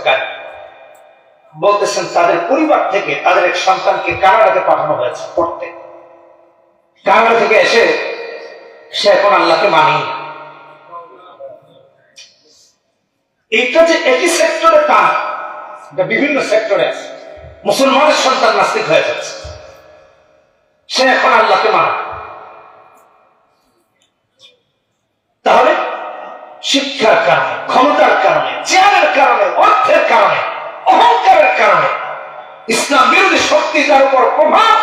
বলতেছেন তাদের পরিবার থেকে তাদের এক সন্তানকে কানাডাতে পাঠানো হয়েছে পড়তে। কানাডা থেকে এসে সে এখন আল্লাহকে মানি না। এটা যে একই সেক্টরে তা, বিভিন্ন সেক্টরে আছে। মুসলমানের সন্তান নাস্তিক হয়ে যাচ্ছে, সে এখন আল্লাহকে মানে। তাহলে শিক্ষার কারণে, ক্ষমতার কারণে, চেয়ারের কারণে, অর্থের কারণে, অহংকারের কারণে, ইসলাম বিরোধী শক্তি তার উপর প্রভাব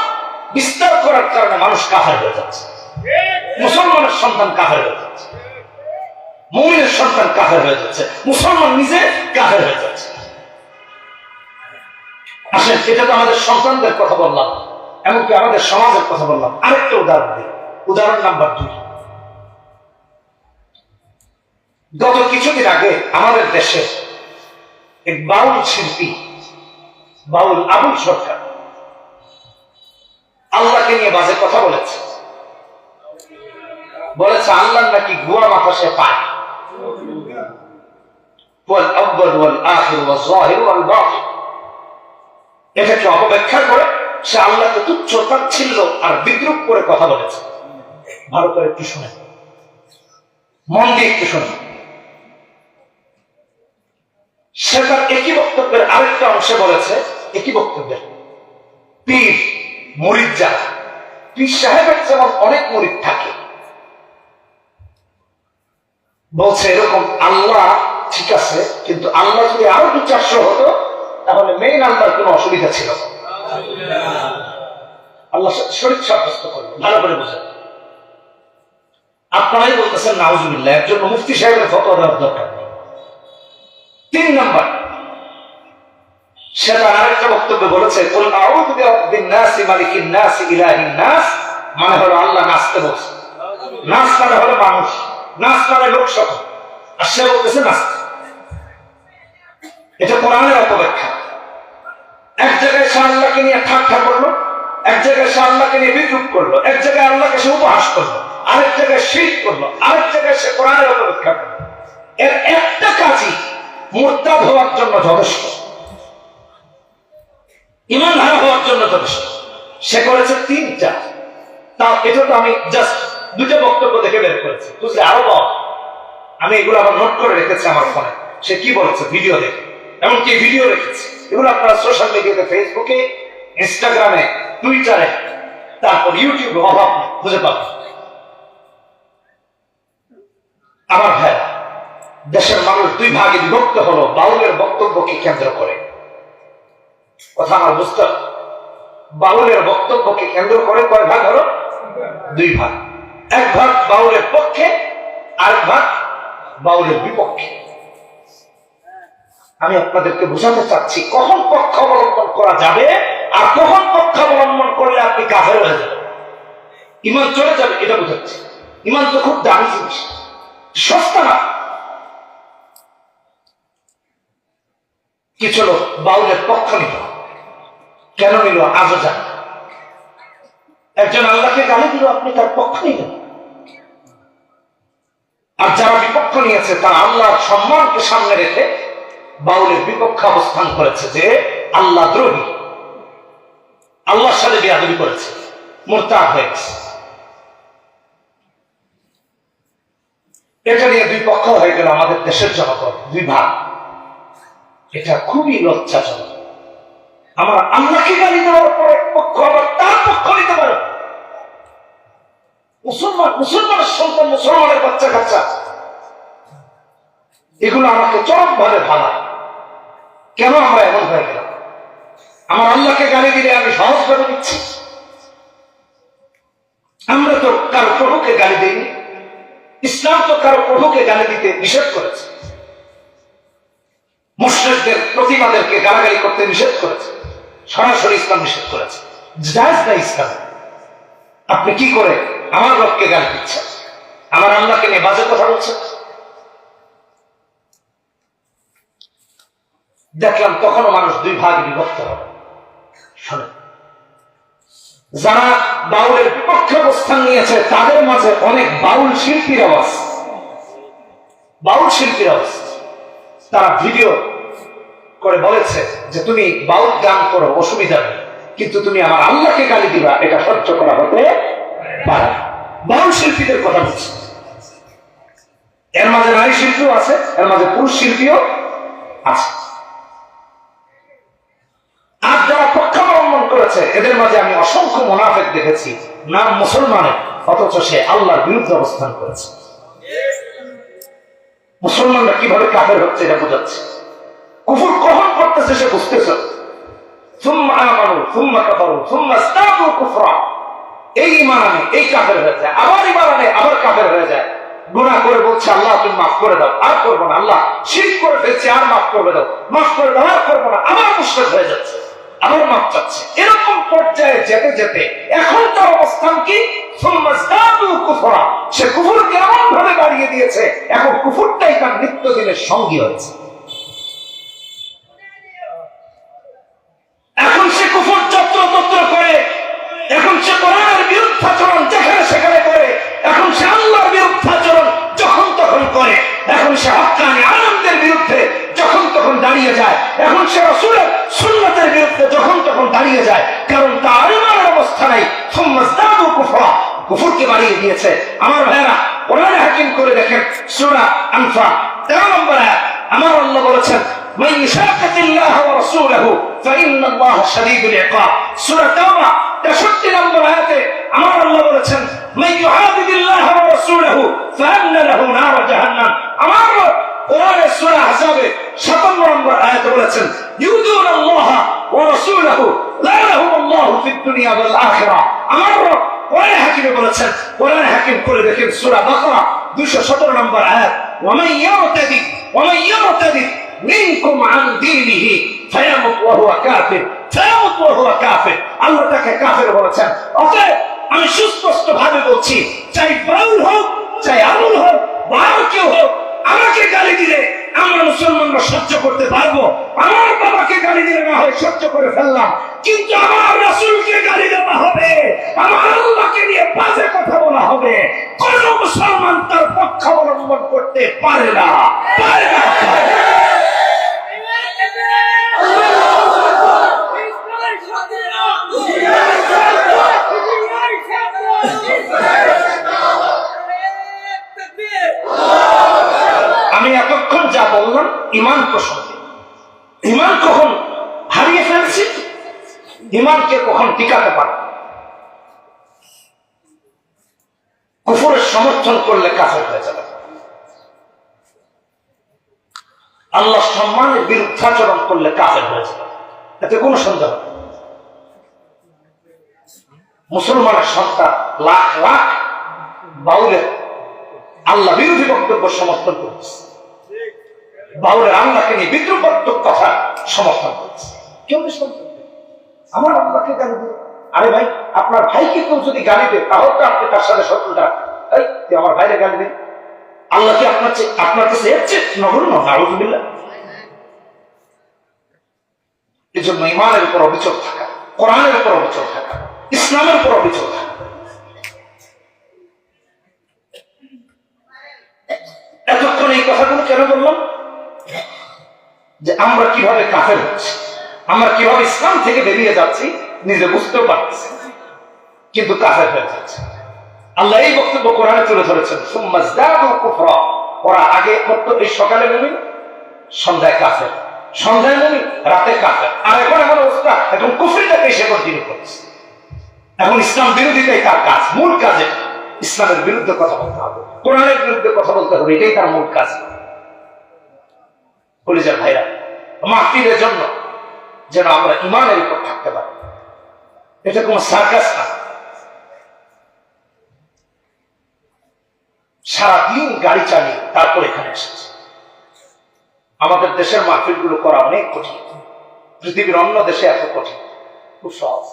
বিস্তার করার কারণে মানুষ কাফের হয়ে যাচ্ছে। মুসলমানের সন্তান কাফের হয়ে যাচ্ছে, মুমিনের সন্তান কাফের হয়ে যাচ্ছে, মুসলমান নিজে কাফের হয়ে যাচ্ছে। আসেন, এটা তো আমাদের সন্তানদের কথা বললাম, এমনকি আমাদের সমাজের কথা বললাম। আরেকটা উদাহরণ দিই, উদাহরণ নাম্বার 2। গত কিছুদিন আগে আমাদের দেশে এক বাউল শিল্পী, বাউল আবুল সরকার, আল্লাহকে নিয়ে বাজে কথা বলেছে। আল্লাহ নাকি গুয়া মাথা সে পায়, এটাকে অপব্যাখ্যা করে সে আল্লাহকে তুচ্ছ তাচ্ছিল্য আর বিদ্রুপ করে কথা বলেছে। ভালো করে একটু শুনে, মন দিয়ে একটু শুনে। সে তার একই বক্তব্যের আরেকটা অংশে বলেছে, একই বক্তব্যের পীর মুরিদ, যারা পীর সাহেবের যেমন অনেক মুরিদ থাকে, বলছে এরকম আল্লাহ ঠিক আছে, কিন্তু আল্লাহ যদি আরো 2-400 হতো তাহলে মেইন আল্লাহর কোনো অসুবিধা ছিল না। আল্লাহ শরীক সাব্যস্ত করলো। ভালো করে বোঝেন, আপনারাই বলতেছেন নাউজুবিল্লাহ, এর জন্য মুফতি সাহেবের ফতোয়া দেওয়ার দরকার নেই। 3 নাম্বার, সে তার আরেকটা বক্তব্যে বলেছে কুল আউযু বিরাব্বিন নাস মালিকিন নাস ইলাহিন নাস, মানে হলো আল্লাহ নাচতে বলছে। নাচ মানে হলো মানুষ, নাচ মানে লোক সকল, আর সে বলতেছে নাচতে। এটা কোরআনের অপব্যাখ্যা। এক জায়গায় সে আল্লাহকে নিয়ে ঠাট্টা করলো, এক জায়গায় সে আল্লাহকে নিয়ে বিদ্রুপ করলো, এক জায়গায় আল্লাহকে সে উপহাস করলো, আরেক জায়গায় শিরক করলো, আরেক জায়গায় সে কোরআনের অপব্যাখ্যা করলো। এর একটা কাজই মুরতাদ হওয়ার জন্য যথেষ্ট, ঈমান হারা হওয়ার জন্য যথেষ্ট। সে করেছে 3টা। তাও এটা তো আমি জাস্ট 2টা বক্তব্য দেখে বের করেছি, বুঝলে আরো পাওয়া। আমি এগুলো আবার নোট করে রেখেছি আমার ফোনে। সে কি বলেছে ভিডিও দেখে, এমনকি ভিডিও রেখেছি। এগুলো আপনারা সোশ্যাল মিডিয়াতে, ফেসবুকে, ইনস্টাগ্রামে, টুইটারে, তারপর ইউটিউবে অভাব খুঁজে পাবেন। আমার ভাই, দেশের মানুষ দুই ভাগে বিভক্ত হলো বাউলের বক্তব্যকে কেন্দ্র করে। কথা আমার বুঝতে হবে, বাউলের বক্তব্যকে কেন্দ্র করে কয় ভাগ হলো? দুই ভাগ। এক ভাগ বাউলের পক্ষে, আরেক ভাগ বাউলের বিপক্ষে। আমি আপনাদেরকে বোঝাতে চাচ্ছি কখন পক্ষ অবলম্বন করা যাবে আর কখন পক্ষ অবলম্বন করলে আপনি কাফের হয়ে যাবেন, ইমান চলে যাবে, এটা বোঝাচ্ছি। ইমান তো খুব দামি জিনিস, সস্তা না। কিছু লোক বাউলের পক্ষ নিল, কেন নিল আজও জানে। একজন আল্লাহকে গালি দিল, আপনি তার পক্ষ নিলেন। আর যারা বিপক্ষ নিয়েছে তারা আল্লাহর সম্মানকে সামনে রেখে বাউলের বিপক্ষে অবস্থান করেছে, যে আল্লাহ দ্রোহী, আল্লাহর সাথে বেয়াদবি করেছে, মুরতাদ হয়ে গেছে। এটা নিয়ে দুই পক্ষ হয়ে গেল আমাদের দেশের জনগণ, দুই ভাগ। এটা খুবই লজ্জাজনক। আমরা আল্লাহকে গালি দেওয়ার পরে পক্ষ আবার তার পক্ষ নিতে পারে। মুসলমানের সন্তান, মুসলমানের বাচ্চা কাচ্চা, এগুলো আমাকে চরম ভাবে ভালো। কেন আমরা এমন হয়ে গেলাম? আমার আল্লাহকে গালি দিলে আমি সহজ ভাবে দিচ্ছি। আমরা তো কারো প্রভুকে গালি দিইনি। ইসলাম তো কারো প্রভুকে গালি দিতে নিষেধ করেছে, মুশরিকদের প্রতিমাদেরকে গালাগালি করতে নিষেধ করেছে, সরাসরি ইসলাম নিষেধ করেছে। জায়েজ না ইসলাম। আপনি কি করে আমার রবকে গালি দিচ্ছেন, আমার আল্লাহকে নিয়ে বাজে কথা বলছেন? দেখলাম তখনও মানুষ দুই ভাগে বিভক্ত হবে। শোনেন, যারা বাউলের বিপক্ষে অবস্থান নিয়েছে তাদের মাঝে অনেক বাউল শিল্পীর আওয়াজ, বাউল শিল্পীর আওয়াজ। তারা ভিডিও করে বলেছে যে তুমি বাউল গান করো, অসুবিধা নেই, কিন্তু তুমি আমার আল্লাহকে গালি দিবা, এটা সহ্য করা হতে পারে। বাউল শিল্পীদের কথা বলছে। এর মাঝে নারী শিল্পীও আছে, এর মাঝে পুরুষ শিল্পীও আছে। আর যারা পক্ষাবলম্বন করেছে এদের মাঝে আমি অসংখ্য মুনাফিক দেখেছি, নাম মুসলমানের, অথচ সে আল্লাহর বিরুদ্ধে অবস্থান করেছে। মুসলমানরা কিভাবে কাফের হচ্ছে এটা বোঝাচ্ছে। কুফর কখন করতেছে সে বুঝতেছে। সুম্মা আমানু সুম্মা কাফারু সুম্মা ইসতাদু কুফরা, এই ঈমান আনে এই কাফের হয়ে যায়, আবার ঈমান আনে আবার কাফের হয়ে যায়। গুনাহ করে বলছে আল্লাহ তুমি মাফ করে দাও, আর করবো না। আল্লাহ শিরক করে ফেলছে, আর মাফ করবে দাও, মাফ করে দাও, আর করবো না। আবার মুশরিক হয়ে যাচ্ছে, আবার মাফ চাচ্ছে। এরকম পর্যায়ে যেতে যেতে এখন তার অবস্থান কি? সুম্মা ইসতাদু কুফরা, সে কুফরকে এমন ভাবে বাড়িয়ে দিয়েছে, এখন কুফরটাই তার নিত্যদিনের সঙ্গী হয়েছে। এখন সে কুফর যত্রতত্র করে, এখন সে কোরআনের বিরুদ্ধাচরণ যেখানে সেখানে করে, এখন সে আল্লাহর বিরুদ্ধাচরণ যখন তখন করে, এখন সে হক্কানি আলেমদের বিরুদ্ধে যখন তখন দাঁড়িয়ে যায়, এখন সে রাসূলের সুন্নাতের বিরুদ্ধে যখন তখন দাঁড়িয়ে যায়, কারণ তার ঈমানের অবস্থা নাই। সুম্মা ইসতাদু কুফরা, কুফরকে বাড়িয়ে দিয়েছে। আমার ভাইরা, কোরআনে হাকিম করে দেখেন সূরা আনফাল 13 নম্বর আয়াত, আমার আল্লাহ বলেছেন মান ইশাকাতিল্লাহ ওয়া রাসূলহু ফাইন্না আল্লাহা শাদীদুল ইকাব। সূরা তাওবা 63 নম্বর আয়াতে আমার আল্লাহ বলেছেন মান ইউহাদিদিল্লাহ ওয়া রাসূলহু ফাআন্না লাহু নার জাহান্নাম। আমার কোরআনে সূরা আহজাবে 57 নম্বর আয়াতে বলেছেন ইউদুনাল্লাহা ওয়া রাসূলহু লাআনাহুমুল্লাহু ফিদ দুনিয়া ওয়াল আখিরাহ। আমার কোরআনে হাকিমে বলেছেন, কোরআনে হাকিম করে দেখেন সূরা বাকারা 217 নম্বর আয়াত ওয়ামান ইয়ারতাদি মিনকুম আন দীনিহি ফায়ামুত ওয়া হুয়া কাফির, ফায়ামুত ওয়া হুয়া কাফির। আল্লাহ তাকে কাফের বলেছেন। অতএব আমি সুস্পষ্ট ভাবে বলছি, চাই বাউল হোক, চাই আবুল হোক, বা কেউ হোক, আমাকে গালি দিলে আমরা মুসলমানরা সহ্য করতে পারবো। আমার বাবাকে গালি দিলে না হয় সহ্য করে ফেললাম, কিন্তু আমার রাসূলকে গালি দেওয়া হবে, আমার আল্লাহকে নিয়ে বাজে কথা বলা হবে, কোন মুসলমান তার পক্ষ অবলম্বন করতে পারে না, পারে না। আমি এতক্ষণ যা বললাম ঈমান প্রসঙ্গে, ঈমান কখন হারিয়ে ফেলছি, ঈমানকে কখন টিকাতে পারে। কুফরের সমর্থন করলে কাফের হয়ে যাবে, আল্লাহ সম্মানের বিরুদ্ধাচরণ করলে কাফের হয়ে যাবে, এতে কোনো সন্দেহ নেই। মুসলমানের সন্তান লাখ লাখ বাউলের আল্লাহ বিরোধী বক্তব্য সমর্থন করছে, বাউলের আল্লাহকে নিয়ে বিদ্রুপাত্মক কথা সমর্থন করছে। কেউ আমার আল্লাহকে গালি দেয়, আরে ভাই আপনার ভাইকে কেউ যদি গালি দেয় তাহলে তো আপনি তার সাথে শত্রুতা রাখবেন। আমার ভাইরে গালি দেয়, আল্লাহ কি আপনার কাছে এসছে নগণ্য? নাউযুবিল্লাহ। এই জন্য ইমানের উপর অবিচল থাকা, কোরআনের উপর অবিচল থাকা, ইসলামের উপর অবিচল থাকা। এতক্ষণ এই কথাগুলো কেন বললাম? যে আমরা কিভাবে কাফের হচ্ছি, আমরা কিভাবে ইসলাম থেকে বেরিয়ে যাচ্ছি নিজে বুঝতেও পারছি, কিন্তু কাফের হয়ে যাচ্ছে। আল্লাহ এই বক্তব্য কোরআনে তুলে ধরেছেন, সুম্মা যাদু কুফরা। ওরা আগে করতো এই সকালে মুমিন, সন্ধ্যায় কাফের, সন্ধ্যায় মুমিন, রাতে কাফের। আর এখন এমন অবস্থা, এখন কুফরিটাকে এসে কন্টিনিউ করছে। এখন ইসলাম বিরোধিতাই তার কাজ, মূল কাজে ইসলামের বিরুদ্ধে কথা বলতে হবে, কোরআনের বিরুদ্ধে কথা বলতে হবে, এটাই তার মূল কাজ। কলিজার ভাইরা, মাহফিলের জন্য যেন আমরা ইমানের উপর থাকতে পারি, এটা কোন সার্কাস না। সারাদিন গাড়ি চালিয়ে তারপর এখানে এসেছে। আমাদের দেশের মাহফিল গুলো করা অনেক কঠিন, পৃথিবীর অন্য দেশে এত কঠিন। খুব সহজ,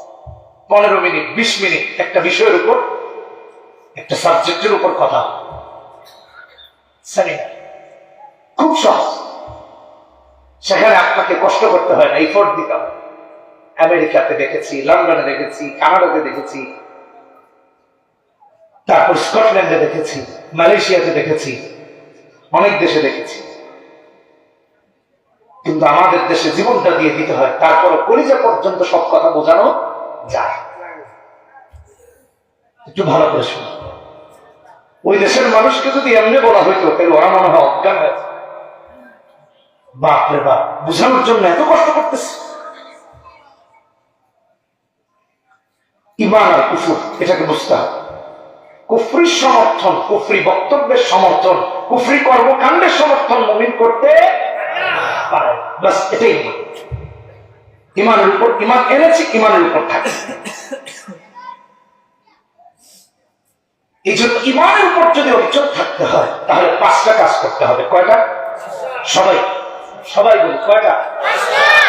15 মিনিট 20 মিনিট একটা বিষয়ের উপর, একটা সাবজেক্টের উপর কথা, সেমিনার, খুব সহজ। সেখানে আপনাকে কষ্ট করতে হয় না, এফোর্ট দিতে হয়। আমেরিকাতে দেখেছি, লন্ডনে দেখেছি, কানাডাতে দেখেছি, তারপর স্কটল্যান্ডে দেখেছি, মালয়েশিয়াতে দেখেছি, অনেক দেশে দেখেছি। কিন্তু আমাদের দেশে জীবনটা দিয়ে দিতে হয়, তারপরে কলিজা পর্যন্ত সব কথা বোঝানো যায়। একটু ভালো করে শুনুন, ওই দেশের মানুষকে যদি এমনি বলা হইতো তাহলে ওরা মনে হয় অজ্ঞান হয়েছে। বাপরে বাপ, বোঝানোর জন্য এত কষ্ট করতেছে। ঈমান আর কুফর, এটাকে বুঝতে হবে। কুফরি সমর্থন, কুফরি বক্তব্যের সমর্থন, কুফরি কর্মকাণ্ডের সমর্থন মুমিন করতে পারে, বাস এটাই ঈমান। ঈমানের উপর ঈমান এনেছি, ঈমানের উপর থাকে। এই জন্য ঈমানের উপর যদি অবিচল থাকতে হয় তাহলে 5টা কাজ করতে হবে। কয়টা? সবাই সবাই বলি কয়টা?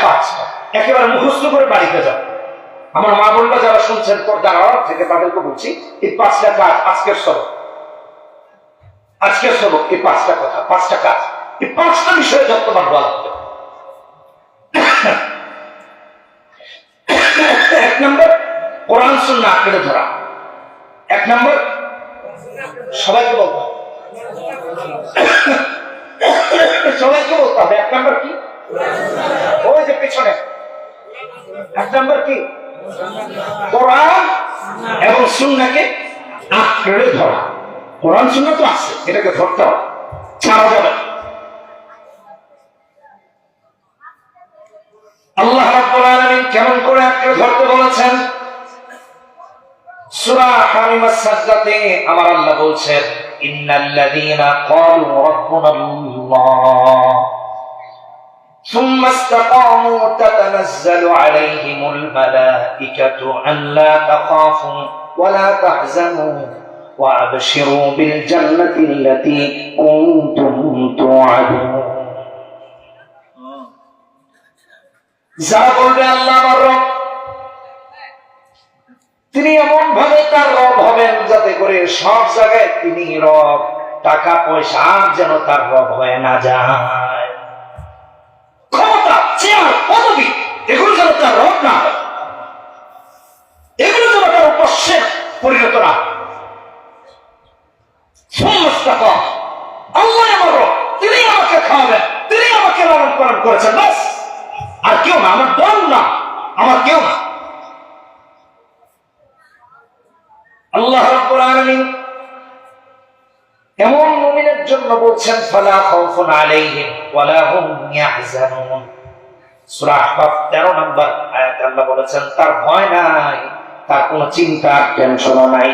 5টা। একেবারে মুখস্থ করে বাড়িতে যাও। আমার মা বোনরা যারা শুনছেন পর্দার আড়াল থেকে তাদেরকে বলছি, এই 5টা কাজ আজকের সবক, আজকের সবক, এই 5টা কথা, 5টা কাজ, এই 5টা বিষয়ে যত্নবান হওয়া লাগবে। 1 নম্বর কোরআন সুন্নাহ আঁকড়ে ধরা। 1 নম্বর সবাইকে বলতে হবে, সবাইকে বলতে হবে। 1 নম্বর কি? ওই যে পিছনে 1 নম্বর কি? কোরআন এবং সুন্নাহকে আঁকড়ে ধরা। কোরআন সুন্নাহ তো আছে, এটাকে ধরতে হবে, ছাড়া যাবে। আল্লাহ রাব্বুল আলামিন কেমন করে আঁকড়ে ধরতে বলেছেন? সূরা হামিমাস সাজদাতে আমার আল্লাহ বলছেন, ইন্নাল্লাযীনা ক্বালু রাব্বুনাল্লাহ সুম্মা ইসতাকামু তাতানাজ্জালু আলাইহিমুল মালাঈকাতু আল্লা তাখাফু ওয়া লা তাহজানু ওয়া আবশিরু বিল জান্নাতিল্লাতী কুনতুম তুআদুন। যারা বলবে আল্লাহ আমার রব, তিনি এমন ভাবে তার রব হবেন যাতে করে সব জায়গায় তিনি রব, টাকা পয়সা যেন তার রব হয়ে না যায়, ক্ষমতা, চেয়ার, পদবি, এগুলো যেন তার রব না হয়, এগুলো যেন তার উপাস্যে পরিণত না হয়। আল্লাহ আমার রব, তিনি আমাকে খাওয়াবেন, তিনি আমাকে লালন পালন করেছেন, বাস, আর কেউ না, আমার দল না, আমার কেউ না। আল্লাহ রাব্বুল আলামিন এমন মুমিনের জন্য বলছেন, ফালা খাউফুন আলাইহিম ওয়ালা হুম ইয়াহজানুন। সূরা আহকাফ 13 নম্বর আয়াতে আল্লাহ বলেছেন, তার ভয় নাই, তার কোনো চিন্তা টেনশন নাই।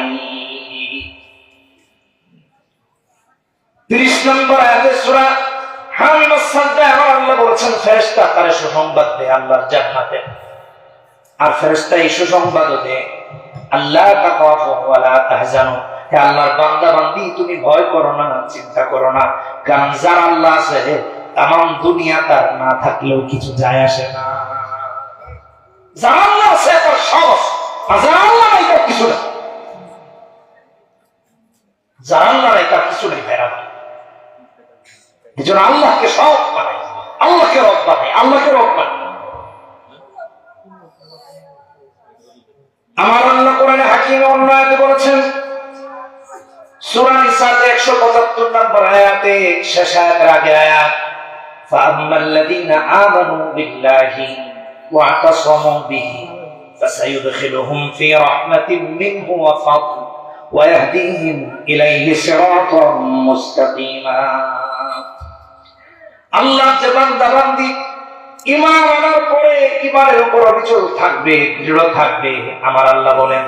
30 নম্বর আয়াতে সূরা হামিমাস সাজদা আমার আল্লাহ বলেছেন ফেরেশতা তার সুসংবাদ দেয় আল্লাহর জান্নাতে। আর ফেরেশতা এই সুসংবাদ দেয় আল্লাহ তাখাফু ওয়া লা তাহজানু, হে আল্লাহর বান্দা বান্দি তুমি ভয় করো না, চিন্তা করো না, কারণ যার আল্লাহ আছে তামাম দুনিয়া তার না থাকলেও কিছু যায় আসে না। যার আল্লাহ আছে তার সব আছে, আর যার আল্লাহ নাই তার কিছু নেই। যার আল্লাহ নাই তার কিছু নেই ভাইরা। এই জন্য আল্লাহকে সব বানাই, আল্লাহকে রব বানাই, আল্লাহকে রব বানাই। আমার আল্লাহ কোরআনে হাকিমে অন্য আয়াতে বলেছেন, সূরা নিসাতে 175 নম্বর আয়াতে শেষ আয়াতের আগে আয়াত, ফাআম্মাল্লাযীনা আমানু বিল্লাহি ওয়া তাসামু বিহি ফাসায়ুদখিলুহুম ফি রাহমাতিন মিনহু ওয়া ফাদল ওয়া ইয়াহদিহিম ইলাইহি সিরাতাম মুস্তাকিমা। আল্লাহ যে বান্দা বান্দি ঈমান আনার পরে ঈমানের উপর অবিচল থাকবে, দৃঢ় থাকবে, আমার আল্লাহ বলেন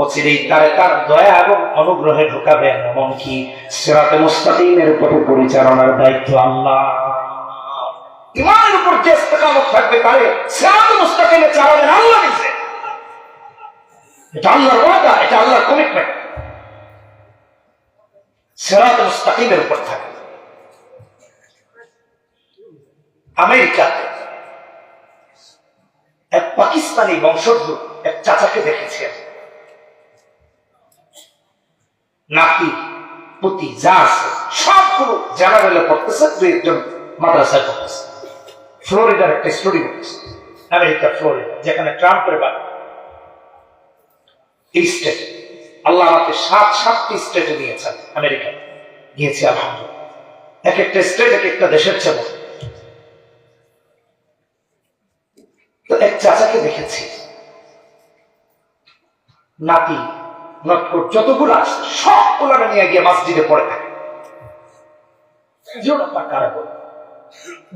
অচিরেই তার দয়া এবং অনুগ্রহে ঢুকাবেন, এমনকি সিরাতে মুস্তাকিমের উপর পরিচালনার দায়িত্ব আল্লাহ। ঈমানের উপর যে ইস্তেকামত থাকবে তারে সিরাতে মুস্তাকিমে চালাবেন আল্লাহ নিজে। এটা আল্লাহর ওয়াদা, এটা আল্লাহর কমিটমেন্ট। সিরাতে মুস্তাকিমের উপর থাকবে। আমেরিকাতে এক পাকিস্তানি বংশোদ্ভূত এক চাচাকে দেখেছেন, নাতি পুতি যা আছে সবগুলো জেনারেলে পড়তেছে, দুই একজন মাদ্রাসায় পড়তেছে। ফ্লোরিডার একটা স্টাডি করতেছে, আমেরিকা ফ্লোরিডা, যেখানে ট্রাম্পের বাড়ি। এই স্টেট আল্লাহ আমাকে 7টি স্টেটে নিয়েছেন, আমেরিকা গিয়েছি আলহামদুলিল্লাহ। এক একটা স্টেট এক একটা দেশের চেয়ে। তো এক চাচাকে দেখেছি, নাতি নটকট যতগুলো আছে সবগুলো নিয়ে গিয়ে মসজিদে পড়ে থাকে,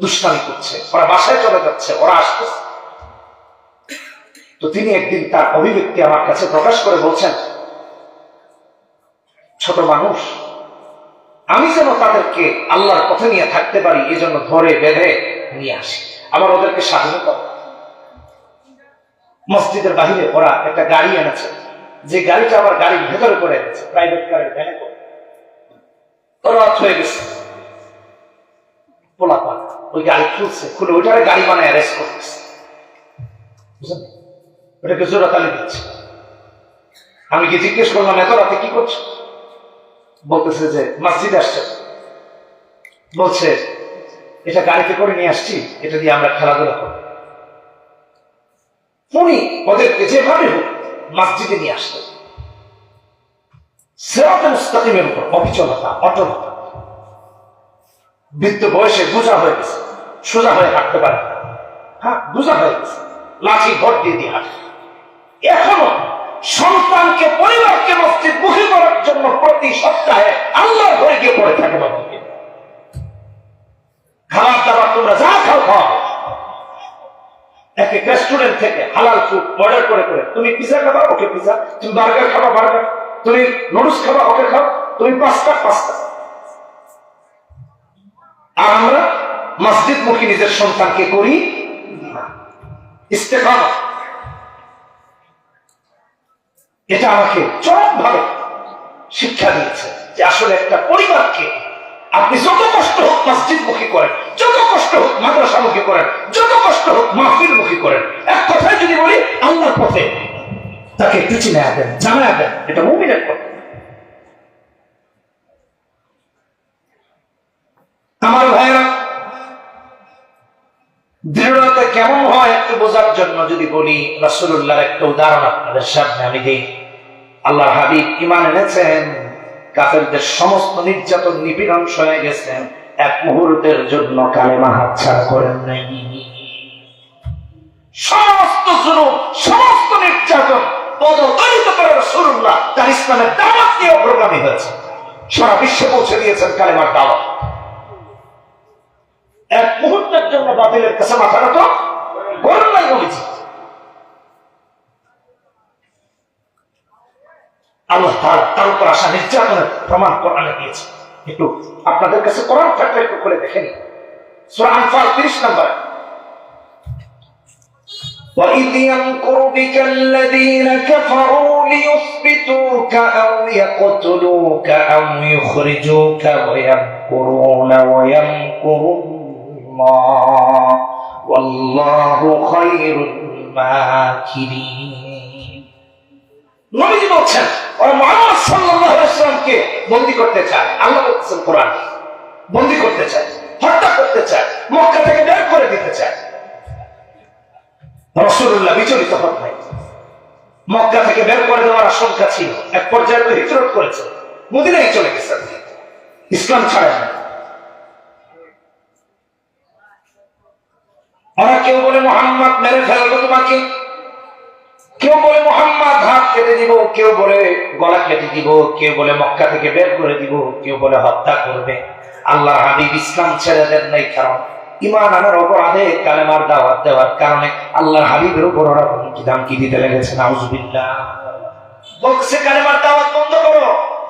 দুষ্টামি করছে, ওরা বাসায় চলে যাচ্ছে, ওরা আসতেছে। তো তিনি একদিন তার অভিব্যক্তি আমার কাছে প্রকাশ করে বলছেন, ছোট মানুষ, আমি যেন তাদেরকে আল্লাহর পথে নিয়ে থাকতে পারি এই জন্য ধরে বেঁধে নিয়ে আসি, আবার ওদেরকে স্বাধীনতা। মসজিদের বাহিরে ওরা একটা গাড়ি এনেছে, যে গাড়িটা আবার গাড়ির ভেতরে করে এনেছে, প্রাইভেট কারের ভ্যানে করে। ওরা হয়ে গেছে পোলাপান, ওই গাড়ি খুলছে, খুলে ওইটারে গাড়ি বানায় অ্যারেস্ট করতেছে, ওটাকে জোরাতালি দিচ্ছে। আমি কি জিজ্ঞেস করলাম এত রাতে কি করছো? বলতেছে যে মসজিদ আসছে, বলছে এটা গাড়িতে করে নিয়ে আসছি, এটা দিয়ে আমরা খেলাধুলা করি। উনি ওদেরকে যেভাবে হোক মসজিদে নিয়ে আসতেন। সিরাতে মুস্তাকিমের উপর অবিচলতা, অটলতা। বৃদ্ধ বয়সে বোঝা হয়ে গেছে, সোজা হয়ে হাঁটতে পারে না, হ্যাঁ বোঝা হয়ে গেছে, লাঠি ভর দিয়ে দিয়ে হাঁটে। এখনো সন্তানকে, পরিবারকে মসজিদ মুখী করার জন্য প্রতি সপ্তাহে আল্লাহর ঘরে গিয়ে পড়ে থাকে। বাবাকে খাবার দাবার তোমরা যা খাও খাও, এক এক রেস্টুরেন্ট থেকে হালাল ফুড অর্ডার করে করে, তুমি পিজা খাবা ওকে পিজা, তুমি বার্গার খাবা বার্গার, তুমি নুডলস খাবা ওকে খাও, তুমি পাস্তা পাস্তা। আর আমরা মসজিদ মুখী নিজের সন্তানকে করি ইস্তেকামত। এটা আমাকে চরমভাবে শিক্ষা দিয়েছে যে আসলে একটা পরিবারকে আপনি যত কষ্ট হোক মসজিদ মুখী করেন, যত কষ্ট হোক মাদ্রাসা মুখী করেন, যত কষ্ট হোক মাহফিল মুখী করেন, এক কথায় যদি বলি আল্লাহর পথে তাকে একটু চিনে দেন, জানায় দেন, এটা মুমিনের কথা। আমার ভাইয়েরা, দৃঢ়তা কেমন হয় একটু বোঝার জন্য যদি বলি, রাসূলুল্লাহর একটা উদাহরণ আপনাদের সামনে আমি দিই। আল্লাহর হাবিব ঈমান এনেছেন, কাফেরদের সমস্ত নির্যাতন নিপীড়ন সয়ে গেছেন, এক মুহূর্তের জন্য কালেমা হাতছাড়া করেন নাই। সমস্ত জুলুম, সমস্ত নির্যাতন পদদলিত করে রাসূলুল্লাহ তার ইসলামের দাওয়াত নিয়ে অগ্রগামী হয়েছে, সারা বিশ্বে পৌঁছে দিয়েছেন কালেমার দাওয়াত। এক মুহূর্তের জন্য বাতিলের কাছে মাথা নত করেন নাই বলেছি। আল্লাহ তার উপর আসা নির্যাতনের প্রমাণ কোরআনে দিয়েছে। একটু আপনাদের কাছে কোরআন থাকলে একটু খুলে দেখেন সূরা আনফাল 30 নম্বর وَإِذْ يَمْكُرُ بِكَ الَّذِينَ كَفَرُوا لِيُثْبِتُوكَ أَوْ يَقْتُلُوكَ أَوْ يُخْرِجُوكَ وَيَمْكُرُونَ وَيَمْكُرُ اللَّهُ وَاللَّهُ خَيْرُ الْمَاكِرِينَ নবীজি বলছেন ওরা মুহাম্মদ সাল্লাল্লাহু আলাইহি ওয়াসাল্লামকে বন্দী করতে চায়। আল্লাহ বলছেন কোরআন বন্দী করতে চায়, হত্যা করতে চায়, মক্কা থেকে বের করে দিতে চায়। রাসূলুল্লাহ বিচলিত হন নাই। মক্কা থেকে বের করে দেওয়ার আশঙ্কা ছিল, এক পর্যায়ে হিজরত করেছে, মদিনায় চলে গেছেন, ইসলাম ছাড়েন না। ওরা কেউ বলে মুহাম্মদ মেরে ফেলবো তোমাকে, কেউ বলে মুহাম্মদ হাত কেটে দিব, কেউ বলে গলা কেটে দিব, কেউ বলে মক্কা থেকে বের করে দিব, কেউ বলে হত্যা করবে। আল্লাহর হাবিব ইসলাম ছেড়ে দেন নাই, কারণ ঈমান আনার অপরাধে কালেমার দাওয়াত দেওয়ার কারণে আল্লাহর হাবিবের উপর ওরা হুমকি দিতে লেগেছে। নাউজুবিল্লাহ। বলছে কালেমার দাওয়াত বন্ধ করো,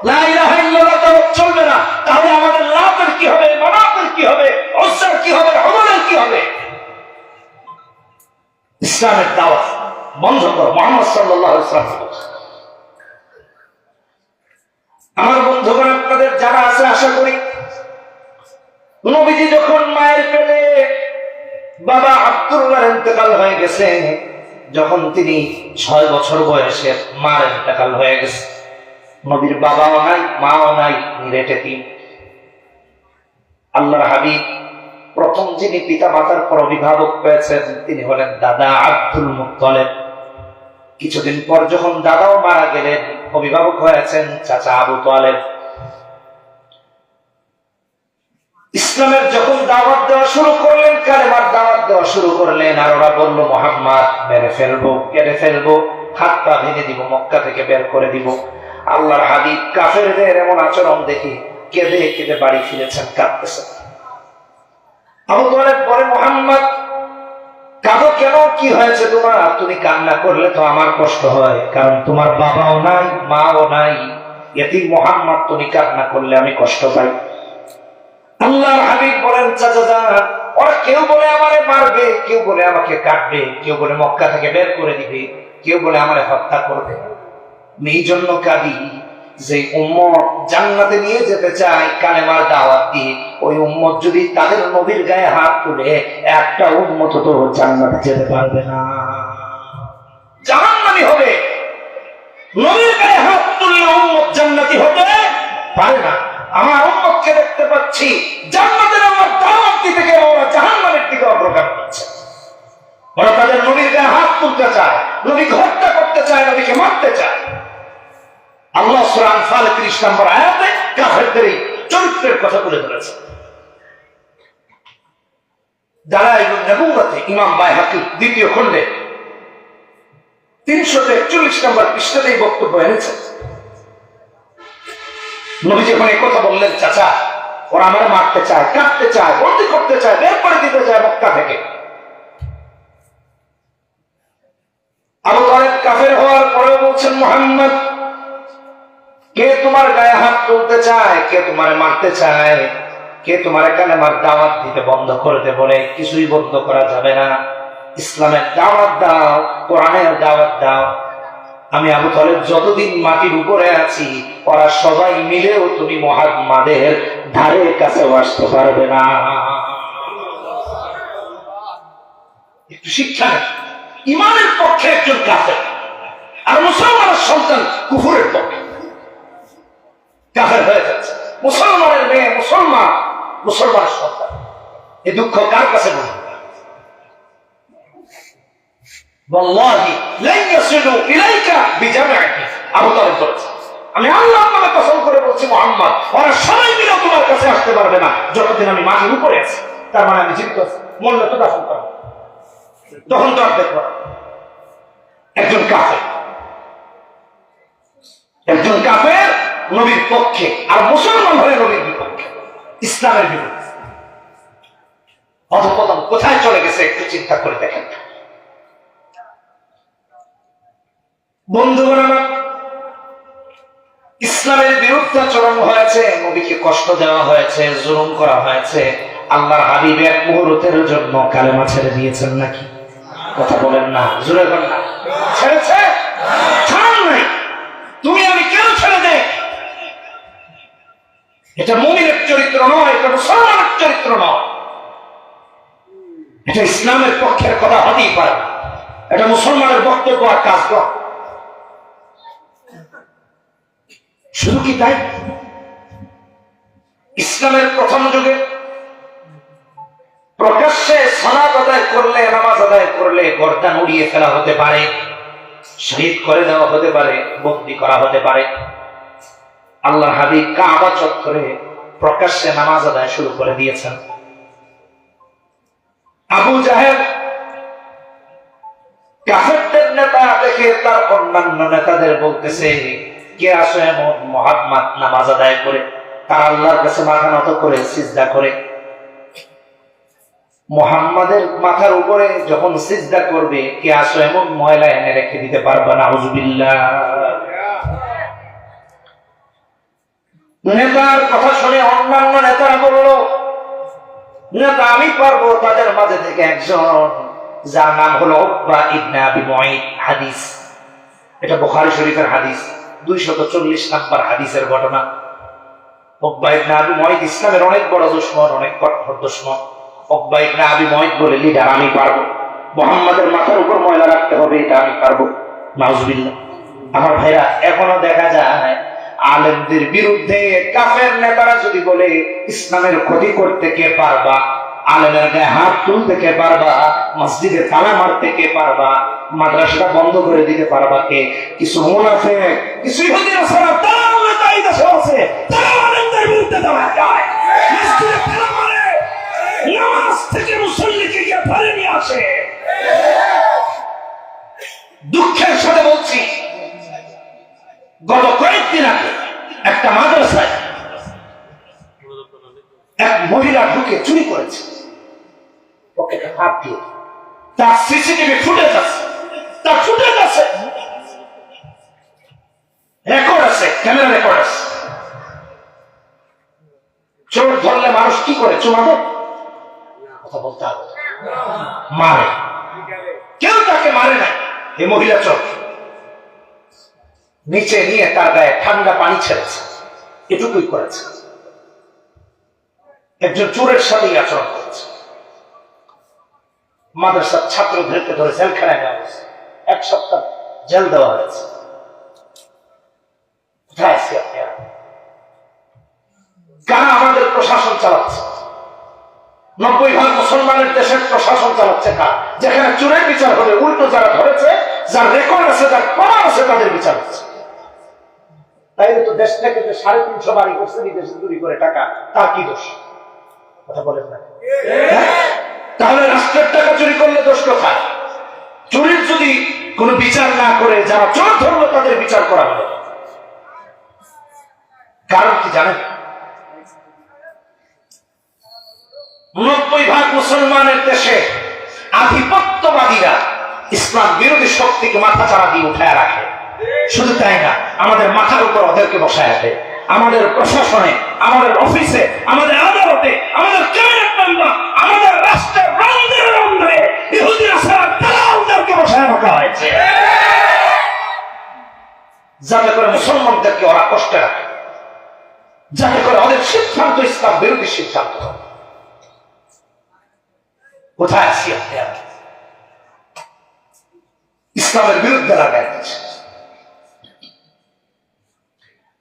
লা ইলাহা ইল্লাল্লাহ দাওয়াত চলবে না, তাহলে আমাদের লাতের কি হবে, মানাতের কি হবে, উজ্জার কি হবে, হুবলের কি হবে? ইসলামের দাওয়াত বন্ধ করো। মুহাম্মদ সাল্লাল্লাহু আলাইহি ওয়াসাল্লাম। আমার বন্ধুগণ, আপনাদের যারা আছে আশা করি নবীজি যখন মায়ের পেটে বাবা আব্দুল্লাহর ইন্তেকাল হয়ে গেছে, যখন তিনি 6 বছর বয়সে মার ইন্তেকাল হয়ে গেছে, নবীর বাবাও নাই, মাও নাই, নিরেটে তিন। আল্লাহর হাবিব প্রথম যিনি পিতা মাতার পর অভিভাবক পেয়েছেন তিনি হলেন দাদা আব্দুল মুত্তালিব। কিছুদিন পর যখন দাদাও মারা গেলেন, অভিভাবক হয়েছেন চাচা আবু তালেব। ইসলামের যখন দাওয়াত দেওয়া শুরু করলেন, কালেমার দাওয়াত দেওয়া শুরু করলেন, আর ওরা বলল মুহাম্মদ মেরে ফেলবো, কেটে ফেলবো, হাত পা ভেঙে দিব, মক্কা থেকে বের করে দিব। আল্লাহর হাবিব কাফেরদের এমন আচরণ দেখে কেঁদে কেঁদে বাড়ি ফিরেছেন, কাঁদতেছেন। আবু তালেব বলে, মুহাম্মদ কাঁদো কেন, কি হয়েছে তোমার? তুমি কান্না করলে তো আমার কষ্ট হয়, কারণ তোমার বাবাও নাই, মাও নাই, এতিম মুহাম্মদ, তুমি কান্না করলে আমি কষ্ট পাই। আল্লাহর হাবিব বলেন, চাচা যান, ওরা কেউ বলে আমারে মারবে, কেউ বলে আমাকে কাটবে, কেউ বলে মক্কা থেকে বের করে দিবে, কেউ বলে আমারে হত্যা করবে। এই জন্য কাঁদি যে উম্মত জান্নাতে নিয়ে যেতে চায় কালেমার দাওয়াত দিয়ে, ওই উম্মত যদি তাদের নবীর গায়ে হাত তুলে, একটা উম্মত তো জান্নাতে যেতে পারবে না, জাহান্নামী হবে। নবীর গায়ে হাত তুললে উম্মত জান্নাতি হতে পারে না। আমার উম্মতকে দেখতে পাচ্ছি জান্নাতের আমার দাওয়াত দিতে গিয়ে ওরা জাহান্নামের দিকে অগ্রগামী করছে। ওরা তাদের নবীর গায়ে হাত তুলতে চায়, নবীকে হত্যা করতে চায়, নবীকে মারতে চায়। আল্লাহ সূরা আনফাল 30 নম্বর আয়াতে কাফেরদের এই চরিত্রের কথা তুলে ধরেছে। দালাইলুন নবুওয়াতে ইমাম বাইহাকী দ্বিতীয় খণ্ডে 341 নম্বর পৃষ্ঠাতে এই বক্তব্য এনেছেন। নবী যখন এই কথা বললেন, চাচা ওরা আমার মারতে চায়, কাটতে চায়, বন্দী করতে চায়, বের করে দিতে চায় মক্কা থেকে। আবু তালেব কাফের হওয়ার পরেও বলছেন, মুহাম্মদ কে তোমার গায়ে হাত তুলতে চায়, কে তোমারে মারতে চায়, কে তোমার কালেমার দাওয়াত দিতে বন্ধ করতে বলে? কিছুই বন্ধ করা যাবে না। ইসলামের দাওয়াত দাও, কোরআনের দাওয়াত দাও। আমি আবু তালেব যতদিন মাটির উপরে আছি, ওরা সবাই মিলেও তুমি মুহাম্মাদের ধারে কাছেও আসতে পারবে না। একটু শিক্ষা নেই। ইমানের পক্ষে একজন কাফের, আর মুসলমানের সন্তান কুফরের পক্ষে কাফের হয়ে যাচ্ছে। মুসলমানের মেয়ে মুসলমান, মুসলমানের সন্তান। এই দুঃখ কার কাছে বলবে? ওয়াল্লাহি লা ইয়াসিলু ইলাইকা বিজামিহি। আবু তালেব বলেছে, আমি আল্লাহর নামে কসম করে বলছি মুহাম্মদ, ওরা সবাই মিলে তোমার কাছে আসতে পারবে না যতদিন আমি মাটির উপরে আছি। তার মানে আমি জীবিত আছি, মরলে তো দাফন করব, তখন তো আর দেখব। একজন কাফের, একজন কাফের নবীর পক্ষে, আর মুসলমান হয়ে নবীর বিপক্ষে, ইসলামের বিরুদ্ধে। অধঃপতন কোথায় চলে গেছে একটু চিন্তা করে দেখেন। বন্ধুগণ আমার, ইসলামের বিরুদ্ধাচরণ হয়েছে, নবীকে কষ্ট দেওয়া হয়েছে, জুলুম করা হয়েছে, আল্লাহর হাবিব এক মুহূর্তের জন্য কালেমা ছেড়ে দিয়েছেন নাকি? কথা বলেন না, জোরে বলেন না। ছেড়েছে? ছাড়েন নাই। তুমি আমি কেন ছেড়ে দে? এটা মুমিনের চরিত্র নয়, এটা মুসলমানের চরিত্র নয়, এটা ইসলামের পক্ষের কথা হতেই পারে না। এটা মুসলমানের বক্তব্য আর কাজ নয়। শুধু কি তাই? ইসলামের প্রথম যুগে প্রকাশ্যে সালাত আদায় করলে, নামাজ আদায় করলে গর্দান উড়িয়ে ফেলা হতে পারে, শহীদ করে দেওয়া হতে পারে, বন্দী করা হতে পারে। আল্লাহর হাবিব কাবা চত্বরে প্রকাশ্যে নামাজ আদায় শুরু করে দিয়েছেন। আবু জাহেল কাফেরদের নেতা দেখে তার অন্যান্য নেতাদের বলতেছে, কে আসে এমন মুহাম্মদ নামাজ আদায় করে, তার আল্লাহর কাছে মাথা নত করে সিজদা করে। মুহাম্মাদের মাথার উপরে যখন সিজদা করবে, কে আসো এমন ময়লা এনে রেখে দিতে পারবে না। আউযুবিল্লাহ। নেতার কথা শুনে অন্যান্য নেতারা বলল, নেতা আমি পারবো। তাদের মাঝে থেকে একজন, যার নাম হলো উকবা ইবনে আবি মুঈত, হাদিস, এটা বুখারী শরীফের হাদিস, 240 নম্বর হাদিসের ঘটনা। উকবা ইবনে আবি মুঈত ইসলামের অনেক বড় দুশমন, অনেক কঠোর দুশমন। উকবা ইবনে আবি মুঈত বলে, লিডার আমি পারবো, মুহাম্মাদের মাথার উপর ময়লা রাখতে হবে, এটা আমি পারবো। নাউজুবিল্লাহ। আমার ভাইরা, এখনো দেখা যায় আলেমদের বিরুদ্ধে কাফের নেতারা যদি বলে, ইসলামের ক্ষতি করতে কে পারবা, আলেমের গায়ে হাত তুলতে কে পারবা, মসজিদে তালা মারতে কে পারবা, মাদ্রাসাটা বন্ধ করে দিতে পারবা কে? কিছু মুনাফিক, কিছু ইহুদি নাসারা তারা নেতাই দেশে আছে, তারা আলেমদের বিরুদ্ধে দাঁড়ায় যায়, মসজিদে তালা মারে, নামাজ থেকে মুসল্লিকে গিয়ে ধরে নিয়ে আসে। দুঃখের সাথে বলছি, গত কয়েকদিন আগে একটা মাদ্রাসায় এক মহিলা ঢুকে চুরি করেছে, পকেটে হাত দিয়ে। তার সিসিটিভি ফুটেজ আছে, তার ফুটেজ আছে, রেকর্ড আছে, ক্যামেরা রেকর্ড আছে। চোর ধরলে মানুষ কি করে? চুমা দেয়? কথা বলতে হবে। মারে। কেউ তাকে মারে না। এই মহিলা চোর নিচে নিয়ে তার গায়ে ঠান্ডা পানি ছেড়েছে, এটুকুই করেছে। একজন চোরের সাথেই আচরণ করেছে। মাদ্রাসার ছাত্রদেরকে ধরে জেলখানায় নেওয়া হয়েছে, 1 সপ্তাহ জেল দেওয়া হয়েছে। কোথায় আছি আপনারা? কারা আমাদের প্রশাসন চালাচ্ছে? 90% মুসলমানের দেশের প্রশাসন চালাচ্ছে কারা? যেখানে চোরের বিচার হবে, উল্টো যারা ধরেছে, যার রেকর্ড আছে, যার প্রমাণ আছে, তাদের বিচার হচ্ছে। তাইলে তো দেশ থেকে 350 বাড়ি করছে বিদেশে চুরি করে টাকা, তার কি দোষ? কথা বলেন না। তাহলে রাষ্ট্রের টাকা চুরি করলে দোষ কোথায়? চুরির যদি কোনো বিচার না করে যারা চোর ধরলো তাদের বিচার করা হলো, কারণ কি জানেন? 90% মুসলমানের দেশে আধিপত্যবাদীরা ইসলাম বিরোধী শক্তিকে মাথা চাড়া দিয়ে উঠায় রাখে। শুধু তাই না, আমাদের মাথার উপর ওদেরকে বসায় দেয়। আমাদের প্রশাসনে, আমাদের অফিসে, আমাদের আদালতে, আমাদের ক্যাবিনেট মেম্বার, আমাদের রাষ্ট্রের রন্ধে রন্ধে ইহুদি নাসারা দালালদেরকে বসায় রাখা হয়েছে, যাতে করে মুসলমানদেরকে ওরা কষ্টে রাখে, যাতে করে ওদের সিদ্ধান্ত ইসলাম বিরোধী সিদ্ধান্ত। কোথায় আসি আপনারা? ইসলামের বিরুদ্ধে লাগাই দিচ্ছে।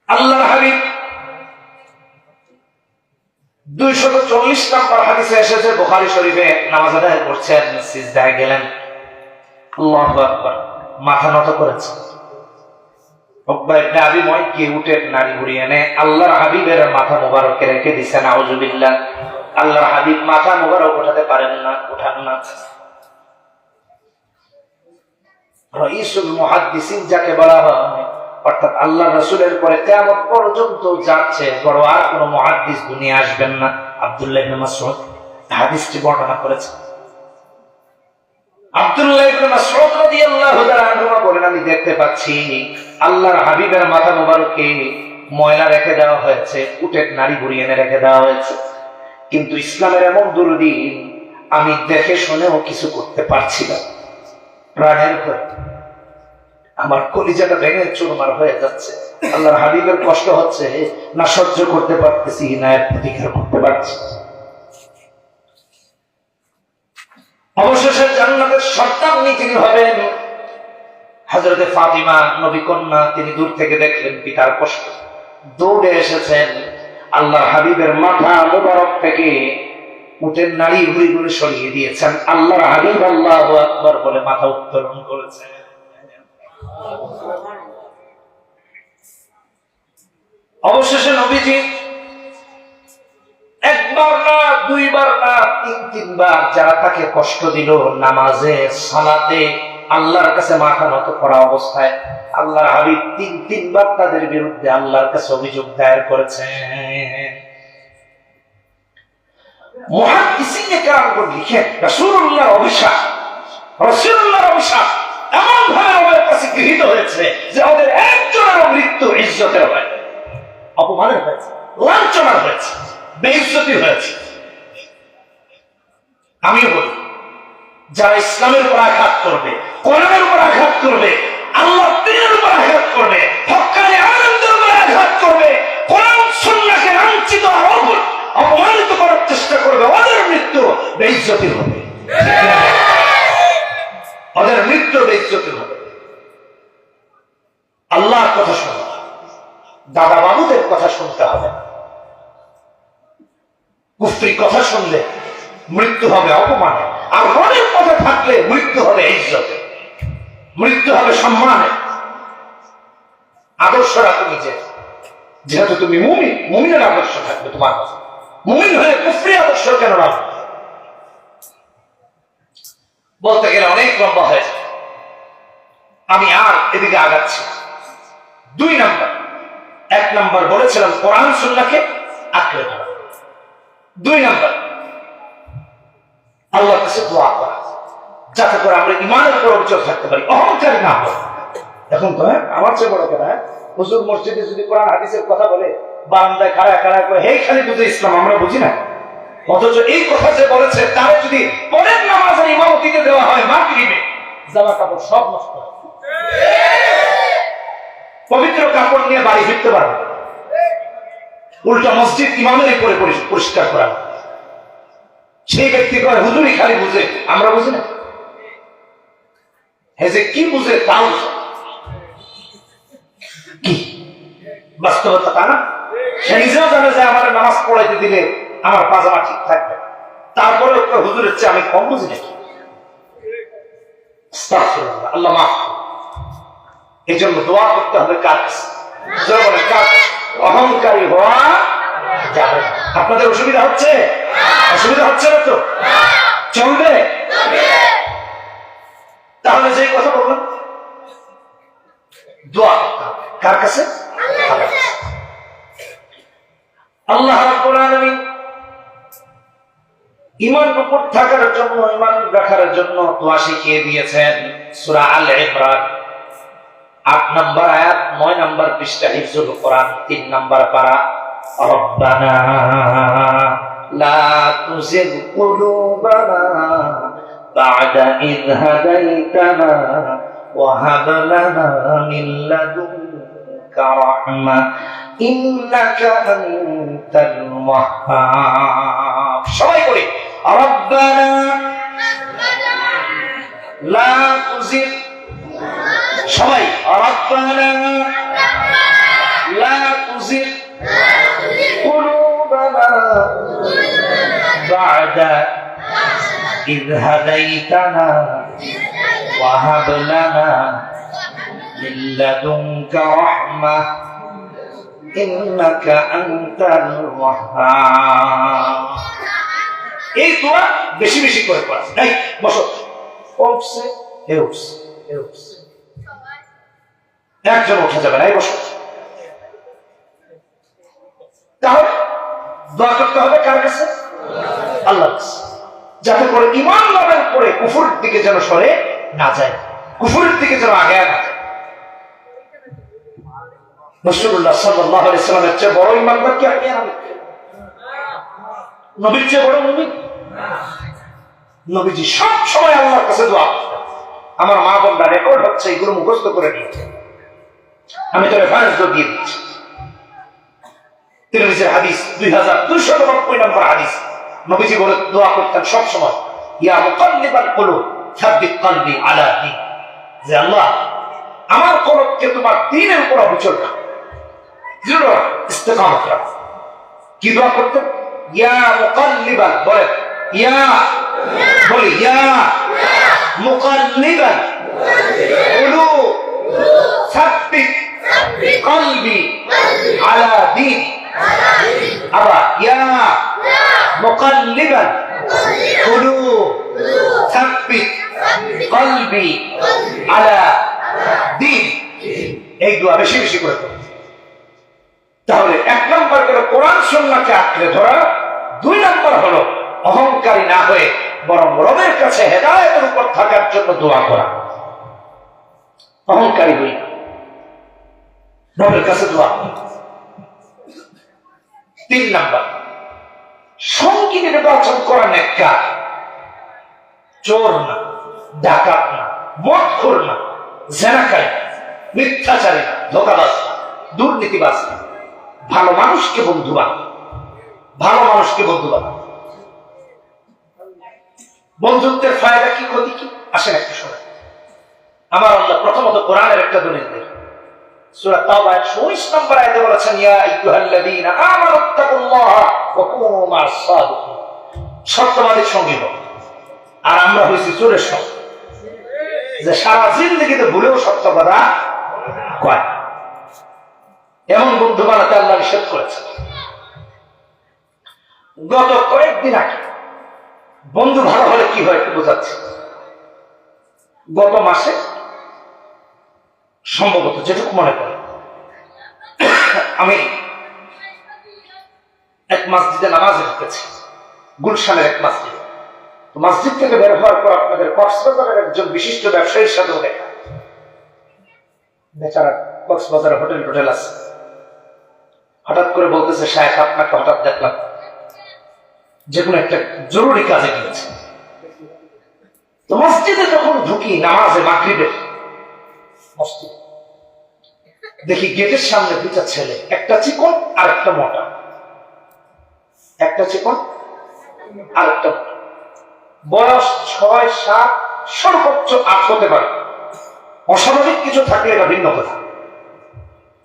আল্লাহর হাবিব 240 নম্বর হাদিসে এসেছে, বুখারী শরীফে, নামাজ আদায় করছেন, সিজদায় গেলেন, আল্লাহু আকবার, মাথা নত করেছেন। উকবা ইবনে আবি মুঈত গিয়ে উঠে নাড়ি ঘুরিয়ে এনে আল্লাহর হাবিবের মাথা মুবারকে রেখে দিয়েছেন। আউযুবিল্লাহ। আল্লাহর হাবিব মাথা মুবারক উঠাতে পারেন না, উঠান না। রাইসুল মুহাদ্দিসিন যাকে বলা হয়, অর্থাৎ আল্লাহ রাসূলের পরে কিয়ামত পর্যন্ত যাচ্ছে বড় আর কোন মুহাদ্দিস দুনিয়া আসবেন না। আব্দুল্লাহ ইবনে মাসউদ হাদিসটি বর্ণনা করেছেন। আব্দুল্লাহ ইবনে মাসউদ রাদিয়াল্লাহু তাআলা আনহু বলেন, আমি দেখতে পাচ্ছি আল্লাহর হাবিবের মাথা মুবারকে ময়লা রেখে দেওয়া হয়েছে, উটের নাড়ি বুড়ি এনে রেখে দেওয়া হয়েছে। কিন্তু ইসলামের এমন দুর্দিন, আমি দেখে শুনেও কিছু করতে পারছি না। প্রাণের ভয়, আমার কলিজাটা ভেঙে চুরমার হয়ে যাচ্ছে। আল্লাহর হাবিবের কষ্ট হচ্ছে, না সহ্য করতে পারতেছি, না এর প্রতিকার করতে পারছি। অবশেষে জান্নাতের সন্তান তিনি হবেন হযরতে ফাতিমা, নবী কন্যা। তিনি দূর থেকে দেখলেন পিতার কষ্ট, দৌড়ে এসেছেন। আল্লাহর হাবিবের মাথা মোবারক থেকে উটের নাড়ি ঘুরি ঘুরি সরিয়ে দিয়েছেন। আল্লাহর হাবিব আল্লাহু আকবার বলে মাথা উত্তোলন করেছেন। অবশেষে নবীজি একবার না, দুইবার না, তিনবার যারা তাকে কষ্ট দিল, নামাজে সালাতে আল্লাহর কাছে মাথা নত করা অবস্থায় আল্লাহর হাবিব তিনবার তাদের বিরুদ্ধে আল্লাহর কাছে অভিযোগ দায়ের করেছেন। মুহাদ্দিসিনে কেরামগণ লিখেন, রাসূলুল্লাহর অভিশাপ এমন ভাবে ওদের কাছে গৃহীত হয়েছে যে ওদের একজনের মৃত্যু ইজ্জতের হয়, অপমানের হয়েছে, লাঞ্ছনার হয়েছে, বেইজ্জতি হয়েছে। আমিও বলি, যারা ইসলামের উপর আঘাত করবে, কোরআনের উপর আঘাত করবে, আল্লাহ দ্বীনের উপর আঘাত করবে, হক্কানি আলেমদের উপর আঘাত করবে, কোরআন সুন্নাহকে লাঞ্ছিত আর অপমানিত করার চেষ্টা করবে, ওদের মৃত্যু বেইজ্জতি হবে। ওদের মৃত্যু বেইজ্জতি হবে। আল্লাহর কথা শুনতে হবে, দাদা বাবুদের কথা শুনতে হবে। কুফরি কথা শুনলে মৃত্যু হবে অপমানে, আর মনের কথা থাকলে মৃত্যু হবে ইজ্জতে, মৃত্যু হবে সম্মানে। আদর্শ রাখো নিজে, যেহেতু তুমি মুমিন, মুমিনের আদর্শ থাকবে তোমার কাছে। মুমিন হয়ে কুফরি আদর্শ কেন রাখবে? বলতে গেলে অনেক লম্বা হয়ে যায়, আমি আর এদিকে আগাচ্ছি। 2 নাম্বার, 1 নাম্বার বলেছিলাম কোরআন সুন্নাহকে আঁকড়ে ধরা। 2 নাম্বার, আল্লাহর কাছে দোয়া করা, যাতে করে আমরা ঈমানের উপর অবিচল থাকতে পারি, অহংকারী না হয়। এখন তো আমার চেয়ে বড় কথা, হুজুর মসজিদে যদি কোরআন হাদিসের কথা বলে, বারান্দায় খাড়া করে হেই খালি বুঝে ইসলাম, আমরা বুঝি না। অথচ এই কথা যে বলেছে তারে যদি পরের নামাজের ইমামতিতে দেওয়া হয়, মাগরিবে জামা কাপড় সব নষ্ট হয়, পবিত্র কাপড় নিয়ে বাড়ি ফিরতে পারবে, উল্টা মসজিদ ইমামেরই পরে পরিষ্কার করা। সেই ব্যক্তি করে হুজুরই খালি বুঝে, আমরা বুঝি না। হে যে কি বুঝে তাও কি বাস্তবতা তা না। সে নিজেও জানে যে আমার নামাজ পড়াইতে দিলে আমার পাজামা ঠিক থাকবে, তারপরে হুজুরের চেয়ে আমি কম বুঝি নাকি? আল্লাহ মাফ। এই জন্য দোয়া করতে হবে কাজ, অহংকারী হওয়া যাবে না। আপনাদের অসুবিধা হচ্ছে? অসুবিধা হচ্ছে না তো? চলবে? তাহলে যে কথা বললাম, দোয়া করতে হবে কার কাছে? আল্লাহ রাব্বুল আলামিন ঈমান উপর থাকার জন্য, ঈমান রাখার জন্য দোয়া শিখিয়ে দিয়েছেন। সূরা আল ইমরান 8 নম্বর আয়াত, 9 নম্বর পৃষ্ঠা, হিফজুল কোরআন, 3 নম্বর পারা। রব্বানা লা তুযিগ কুলুবানা বা'দা ইয হাদাইতানা ওয়া হাব লানা মিন লাদুনকা রাহমা ইন্নাকা আনতাল ওয়াহ্হাব। সবাই করি রব্বানা লা তুযিগ, সবাই রব্বানা লা তুযিগ কুলুবানা বা'দা ইয হাদাইতানা ওয়া হাব লানা মিন লাদুনকা রাহমা ইন্নাকা আনতাল ওয়াহ্হাব। এই দোয়া বেশি বেশি করে পড়া। এই বসো, উঠছে এ উঠছে এ উঠছে, একজন উঠে যাবে না, এই বসো। তাহলে দোয়া করতে হবে কার কাছে? আল্লাহর কাছে, যাতে করে ঈমান লাভের পরে কুফরের দিকে যেন সরে না যায়, কুফরের দিকে যেন আগে না যায়। রাসূলুল্লাহ সাল্লাল্লাহু আলাইহি ওয়াসাল্লামের চেয়ে বড় ইমানদার কি আপনি আমি? নবীর চেয়ে বড় মুমিন? নবীজি সব সময় আল্লাহর কাছে দোয়া করতেন। আমার মা বোনরা রেকর্ড হচ্ছে, এগুলো মুখস্থ করে নিয়েছে, আমি তো রেফারেন্স দিয়ে দিচ্ছি। তিরমিজির হাদিস 2290 নম্বর হাদিস, নবীজি বলে দোয়া করতেন সব সময়, ইয়া মুকাল্লিবাল কুলুব সাব্বিত কলবি আলা দীন, যে আল্লাহ আমার কলবকে তোমার দ্বীনের উপর অবিচল রাখো, দৃঢ় ইস্তেকামত রাখো। কি দোয়া করতেন? ইয়া মুকাল্লিবাল, বলে ইয়া, বলি ইয়া মুকাল্লিবাল কুলুব সাব্বিত কলবি আলা দীন। আবার ইয়া মুকাল্লিবাল কুলুব সাব্বিত কলবি আলা দীন। এই দোয়া বেশি বেশি করে করো। তাহলে 1 নম্বর করে কোরআন সুন্নাহকে আঁকড়ে ধরা, 2 নম্বর হলো অহংকারী না হয়ে বরং রবের কাছে হেদায়েতের উপর থাকার জন্য দোয়া করা। অহংকারী হই না, রবের কাছে দোয়া। 3 নম্বর, সঙ্গী নির্বাচন করা নেককার, চোর না, ডাকাত না, মদখোর না, জেনাকারী না, মিথ্যাচারী না, ধোঁকাবাজ না, দুর্নীতিবাজ না, ভালো মানুষকে বন্ধু বানাও, ভালো মানুষকে বন্ধু বানাও। বন্ধুত্বের ফায়দা কি, ক্ষতি কি, আসেন একটু শোনেন। আমার আল্লাহ প্রথমত কোরআনের একটা দলিল দেয়। সূরা তাওবা ১৯ নম্বর আয়াতে বলেছেন, ইয়া আইয়ুহাল্লাযীনা আমানুত্তাকুল্লাহা ওয়া কুনু মা'আস সাদিকিন। সত্যবাদীর সঙ্গী হও। আর আমরা হইছি চোরের সঙ্গী, যে সারা জিন্দেগিতে ভুলেও সত্য কথা কয়। এমন বন্ধু বানাতে আল্লাহ নিষেধ করেছেন। গত কয়েকদিন আগে বন্ধু ভালো হলে কি হয় একটু বোঝাচ্ছি। গত মাসে সম্ভবত, যেটুকু মনে পড়ে, আমি এক মসজিদে নামাজে ঢুকেছি, গুলশানের এক মসজিদে। তো মসজিদ থেকে বের হওয়ার পর আপনাদের কক্সবাজারের একজন বিশিষ্ট ব্যবসায়ীর সাথেও দেখা। বেচারা কক্সবাজারে হোটেল টোটেল আছে। হঠাৎ করে বলতেছে, শায়েখ আপনাকে হঠাৎ দেখলাম, যে কোনো একটা জরুরি কাজে গিয়েছে। তো মসজিদে যখন ঢুকি নামাজে, মাগরিবের মসজিদ, দেখি গেটের সামনে 2টা ছেলে, একটা চিকন আর একটা মোটা, একটা চিকন আর একটা মোটা, বয়স 6, 7, সর্বোচ্চ 8 হতে পারে। অস্বাভাবিক কিছু থাকলে এটা ভিন্ন কথা।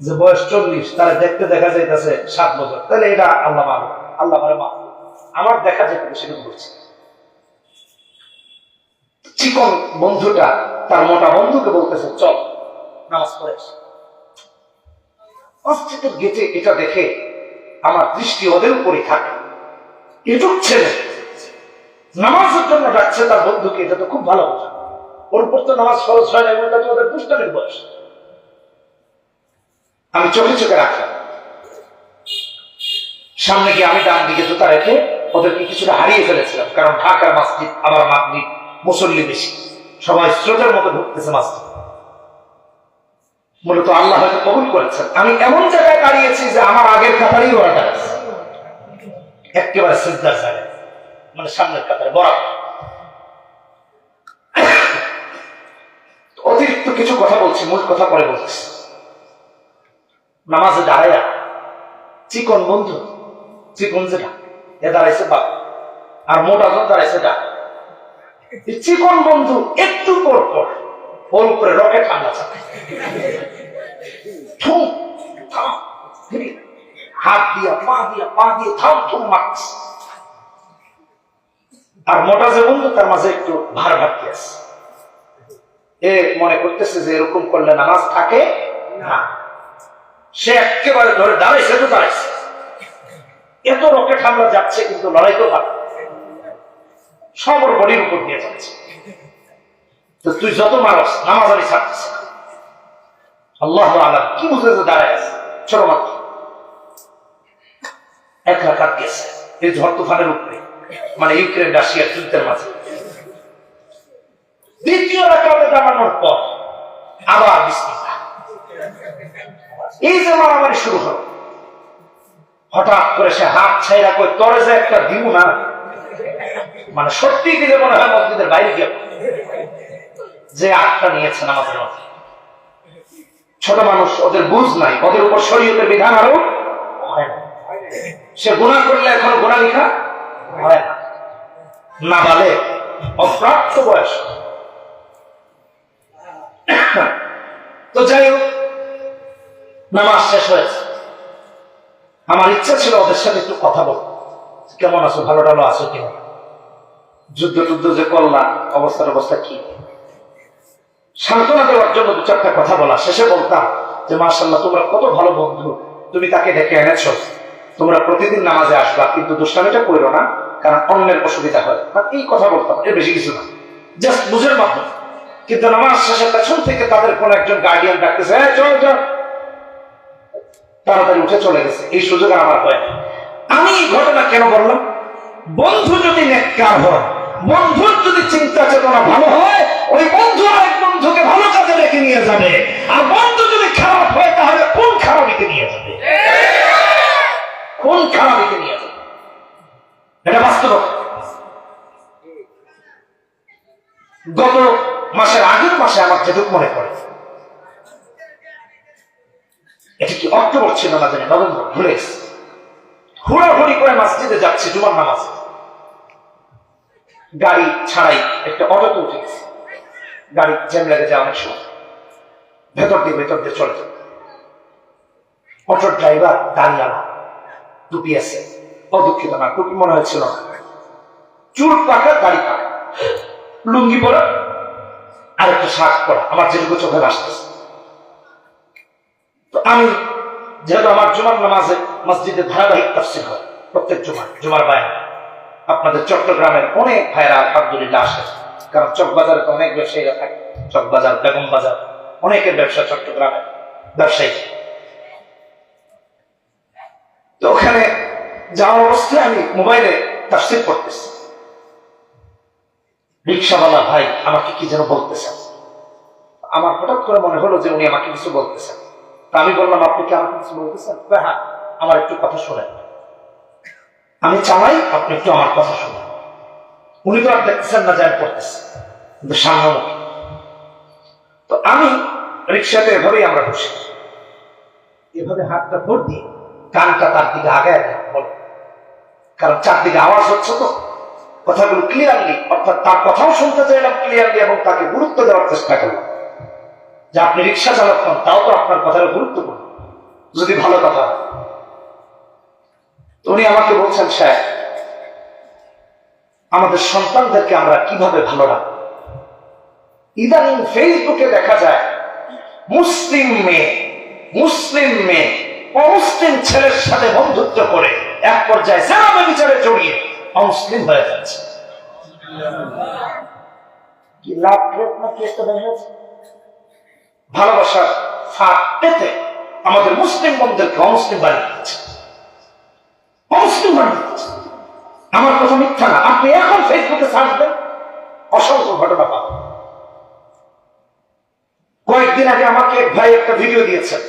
যে বয়স 40, তারা দেখতে দেখা যাইতেছে 7 বছর, তাহলে এটা আল্লাহ মানো, আল্লাহ মানে মানো। আমার দেখা যেতে সেটা বলছি। চিকন বন্ধুটা তার মোটা বন্ধুকে বলতেছে, চল নামাজ পড়ে আসি। মসজিদের গেটে এটা দেখে আমার দৃষ্টি ওদের উপরই থাকে। এটুক ছেলে নামাজের জন্য ডাকছে তার বন্ধুকে, এটা তো খুব ভালো কথা। ওর উপর তো নামাজ ফরজ হয় না, এটা তো ওদের দুষ্টামির বয়স। আমি চোখে চোখে রাখলাম। সামনে গিয়ে আমি ডান দিকে জুতা রেখে ওদেরকে কিছুটা হারিয়ে ফেলেছিলাম, কারণ ঢাকার মসজিদ, আবার মাগরিব, মুসল্লি বেশি, সবাই স্রোতের মতো ঢুকতেছে মসজিদ। মূলত আল্লাহ হয়তো কবুল করেছেন। আমি এমন জায়গায় দাঁড়িয়েছি যে আমার আগের কাতারেই ওরা দাঁড়াচ্ছে, একেবারে সিজদার জায়গায়, মানে সামনের কাতারে বরাবর। অতিরিক্ত কিছু কথা বলছি, মূল কথা পরে বলছি। নামাজে দাঁড়াইয়া চিকন বন্ধু, চিকন যেটা, এ দাঁড়াইছে বাপ, আর মোটা জন দাঁড়াইছে ডাক। চিকন বন্ধু একটু পর পর ওর উপরে রকেট হামলা চালায়, হাত দিয়া পা দিয়ে থাম থুম মারছে। আর মোটা যে বন্ধু, তার মাঝে একটু ভার ভাবতে আছে। এ মনে করতেছে যে এরকম করলে নামাজ থাকে না। সে একেবারে ধরে দাঁড়াইছে তো দাঁড়াইছে, এত রকেট হামলা যাচ্ছে, কিন্তু লড়াই তো ভালো, সব ওর বডির উপর দিয়ে যাচ্ছে। তো তুই যত মারস, নামাজ আমি ছাড়তেছি। আল্লাহ আলাম কি বুঝে যে দাঁড়ায় আছে, ছোট মাত্র 1 রাকাত গেছে এই ঝড় তুফানের উপরে, মানে ইউক্রেন রাশিয়ার যুদ্ধের মাঝে। দ্বিতীয় রাকাতে দাঁড়ানোর পর আবার বিসমিল্লাহ, এই যে মারামারি শুরু হলো, হঠাৎ করে সে হাত ছাইরা কই তরে যে একটা দিব না, মানে সত্যি দিলে মনে হয় মসজিদের বাইরে গিয়ে যে আটটা নিয়েছে নামাজের মধ্যে। ছোট মানুষ, ওদের বুঝ নাই, ওদের উপর শরীয়তের বিধান আরো হয় না। সে গুনাহ করলে এখন গুনাহ লেখা হয় না, না বলে অপ্রাপ্ত বয়স। তো যাই হোক, নামাজ শেষ হয়েছে। আমার ইচ্ছা ছিল ওদের সাথে একটু কথা বল, কেমন আছো, ভালো টালো আছো কিনা, যুদ্ধ টুদ্ধ যে করলাম অবস্থা কি, সান্ত্বনা দেওয়ার জন্য দু চারটা কথা বলা। শেষে বলতাম যে মাশাআল্লাহ তোমরা কত ভালো বন্ধু, তুমি তাকে ডেকে এনেছো, তোমরা প্রতিদিন নামাজে আসবা, কিন্তু দুষ্টামিটা করো না, কারণ অন্যের অসুবিধা হয়। এই কথা বলতাম, এর বেশি কিছু না, জাস্ট বুঝের মাধ্যমে। কিন্তু নামাজ শেষে পেছন থেকে তাদের কোন একজন গার্ডিয়ান ডাকতেছে, চল চল, তাড়াতাড়ি উঠে চলে গেছে। এই সুযোগ আমার হয় না। আমি এই ঘটনা কেন বললাম? বন্ধু যদি নেককার হয়, বন্ধুর যদি চিন্তা চেতনা ভালো হয়, ওই বন্ধু আরেক বন্ধুকে ভালো কাজে রেখে নিয়ে যাবে। আর বন্ধু যদি খারাপ হয়, তাহলে কোন খারাপিতে নিয়ে যাবে, কোন খারাপিতে নিয়ে যাবে, এটা বাস্তব। গত মাসের আগের মাসে আমার যেটুক মনে পড়ে, এটা কি অক্টোবর ছিল না জানি, নভেম্বর, ভুলে গেছি। হুড়াহুড়ি করে মসজিদে যাচ্ছি জুমার নামাজে, গাড়ি ছাড়াই একটা অটোতে উঠে গেছি। গাড়ি জ্যাম লেগে যায় অনেক সময়, ভেতর দিয়ে চলে যায়। অটোর ড্রাইভার দাঁড়িয়ালা, টুপি আছে, অদুঃখিত না, টুপি মনে হয়েছিল না, চুল পাকা, দাড়ি পাকা, লুঙ্গি পরা আর একটা শার্ট পরা, আমার যেটুকু চোখে আসতেছে। তো আমি যেহেতু আমার জুমার নামাজে মসজিদে ধারাবাহিক তাফসীর হয় প্রত্যেক জুমার বায়ান, আপনাদের চট্টগ্রামের অনেক ভাইরা আলহামদুলিল্লাহ আসে, কারণ চকবাজারে তো অনেক ব্যবসায়ীরা থাকে, চকবাজার, বেগম বাজার, অনেকের ব্যবসা চট্টগ্রামের ব্যবসায়ী। তো ওখানে যাওয়ার অবস্থায় আমি মোবাইলে তাফসীর পড়তেছি। রিক্সাওয়ালা ভাই আমাকে কি যেন বলতেছেন, আমার হঠাৎ করে মনে হলো যে উনি আমাকে কিছু বলতেছেন। তা আমি বললাম, আপনি কি আমাকে কিছু বলতেছেন? হ্যাঁ, আমার একটু কথা শোনেন, আমি চালাই আপনি একটু আমার কথা শুনুন। উনি তো আর দেখতেছেন না যে আমি পড়তেছি, কিন্তু সামনামুখী। তো আমি রিক্সাতে এভাবেই আমরা বসি, এভাবে হাতটা ভোট দিয়ে কানটা তার দিকে আগায় বল, কারণ চারদিকে আওয়াজ হচ্ছে, তো কথাগুলো ক্লিয়ারলি, অর্থাৎ তার কথাও শুনতে চাইলাম ক্লিয়ারলি, এবং তাকে গুরুত্ব দেওয়ার চেষ্টা করলাম যে আপনি রিক্সা চালক হন, তাও তো আপনার কথাটা গুরুত্বপূর্ণ যদি ভালো কথা হয়। উনি আমাকে বলছেন, সাহেব আমাদের সন্তানদেরকে আমরা কিভাবে ভালো রাখবো? ইদানিং ফেসবুকে দেখা যায় মুসলিম মেয়ে অমুসলিম ছেলের সাথে বন্ধুত্ব করে এক পর্যায়ে জেনা বিচারে জড়িয়ে অমুসলিম হয়ে যাচ্ছে। কি লাভ না কি একটা দেখা যাচ্ছে, ভালোবাসার ফাঁক পেতে আমাদের মুসলিম বন্ধুদেরকে অমুসলিম বানিয়ে দিচ্ছে, অমুসলিম বানিয়ে দিচ্ছে। আমার কথা মিথ্যা না, আপনি এখন ফেসবুকে সার্চ দেন, অসংখ্য ঘটনা পাবেন। কয়েকদিন আগে আমাকে এক ভাই একটা ভিডিও দিয়েছেন,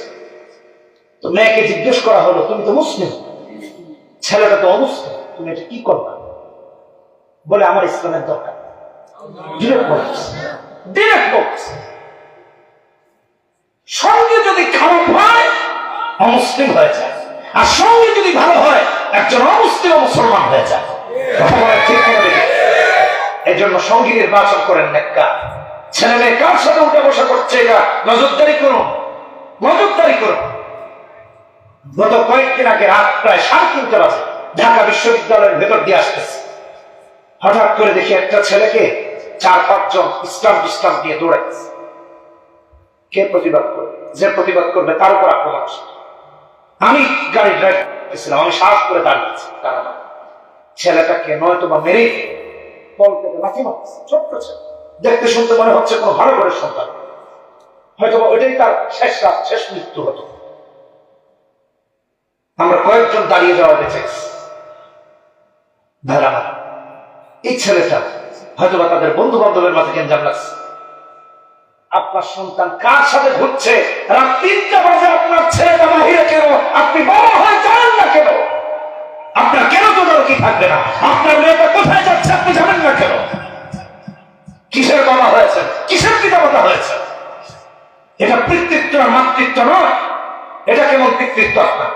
তো মেয়েকে জিজ্ঞেস করা হলো, তুমি তো মুসলিম, ছেলেটা তো অমুসলিম, তুমি এটা কি করবা? বলে আমার ইসলামের দরকার। সঙ্গে যদি খারাপ হয় অমুসলিম হয়ে যায়, আর সঙ্গে যদি ভালো হয় একজন অমুসলিম মুসলমান হয়ে যায়। এই জন্য সঙ্গী নির্বাচন করেন নেককার। ছেলে মেয়ে কার সাথে উঠে বসা করছে এটা নজরদারি করুন, নজরদারি করুন। গত কয়েকদিন আগে রাত প্রায় 3:30 বাজে ঢাকা বিশ্ববিদ্যালয়ের ভেতর দিয়ে আসতেছে, হঠাৎ করে দেখি একটা ছেলেকে 4-5 জন ইসলাম দিয়ে দৌড়াইছে। কে প্রতিবাদ করবে? যে প্রতিবাদ করবে তার উপর আক্রমণ আসে। আমি গাড়ি ড্রাইভ করতেছিলাম, আমি সাহস করে দাঁড়িয়েছি, কারণ ছেলেটাকে নয়তো বা মেরে কল থেকে লাথি মারছে। ছোট্ট ছেলে, দেখতে শুনতে মনে হচ্ছে কোনো ভালো ঘরের সন্তান, হয়তো ওইটাই তার শেষ রাত, শেষ মৃত্যু হতো। আমরা কয়েকজন দাঁড়িয়ে যাওয়া বেঁচে গেছি। এই ছেলেটা হয়তো বা তাদের বন্ধু বান্ধবের মাঝে গেঞ্জাম লাগছে, আপনার সন্তান কার সাথে ঘুরছে, রাত 3টা বাজে আপনার ছেলেটা বাহিরে কেন, আপনি বড় হয়ে জানেন না কেন? আপনার কেন তদারকি থাকবে না? আপনার মেয়েটা কোথায় যাচ্ছে আপনি জানেন না কেন? কিসের বাবা হয়েছে, কিসের পিতামাতা হয়েছে? এটা পিতৃত্ব আর মাতৃত্ব নয়। এটা কেমন পিতৃত্ব আপনার?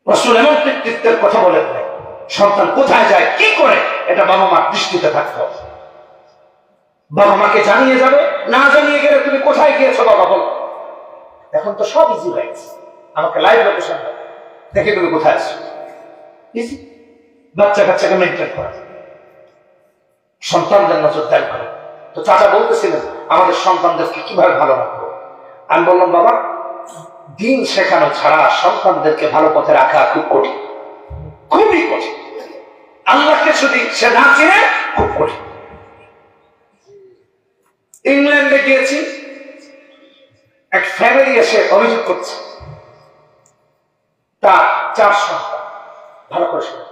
রাসূল এমন পিতৃত্বের কথা বলেন নাই। সন্তান কোথায় যায়, কি করে, এটা বাবা মার দৃষ্টিতে থাকতে হবে। বাবা মাকে জানিয়ে যাবে, না জানিয়ে গেলে তুমি কোথায় গিয়েছো বাবা বলো। এখন তো সব ইজি হয়ে গেছে, আমাকে লাইভ লোকেশন দেখে তুমি কোথায় আছো, ইজি। বাচ্চা কাচ্চাকে মেনটেন করা, সন্তানদের নজর দায়ী করে। তো চাচা বলতেছিলেন আমাদের সন্তানদেরকে কিভাবে ভালো রাখবো। আমি বললাম বাবা, দিন শেখানো ছাড়া সন্তানদেরকে ভালো পথে রাখা খুব কঠিন, খুবই কঠিন। আল্লাহকে যদি সে না চিনে খুব কঠিন। ইংল্যান্ডে গিয়েছি, এক ফ্যামিলি এসে অভিযোগ করছে তার 4 সন্তান। ভালো করে শুনে,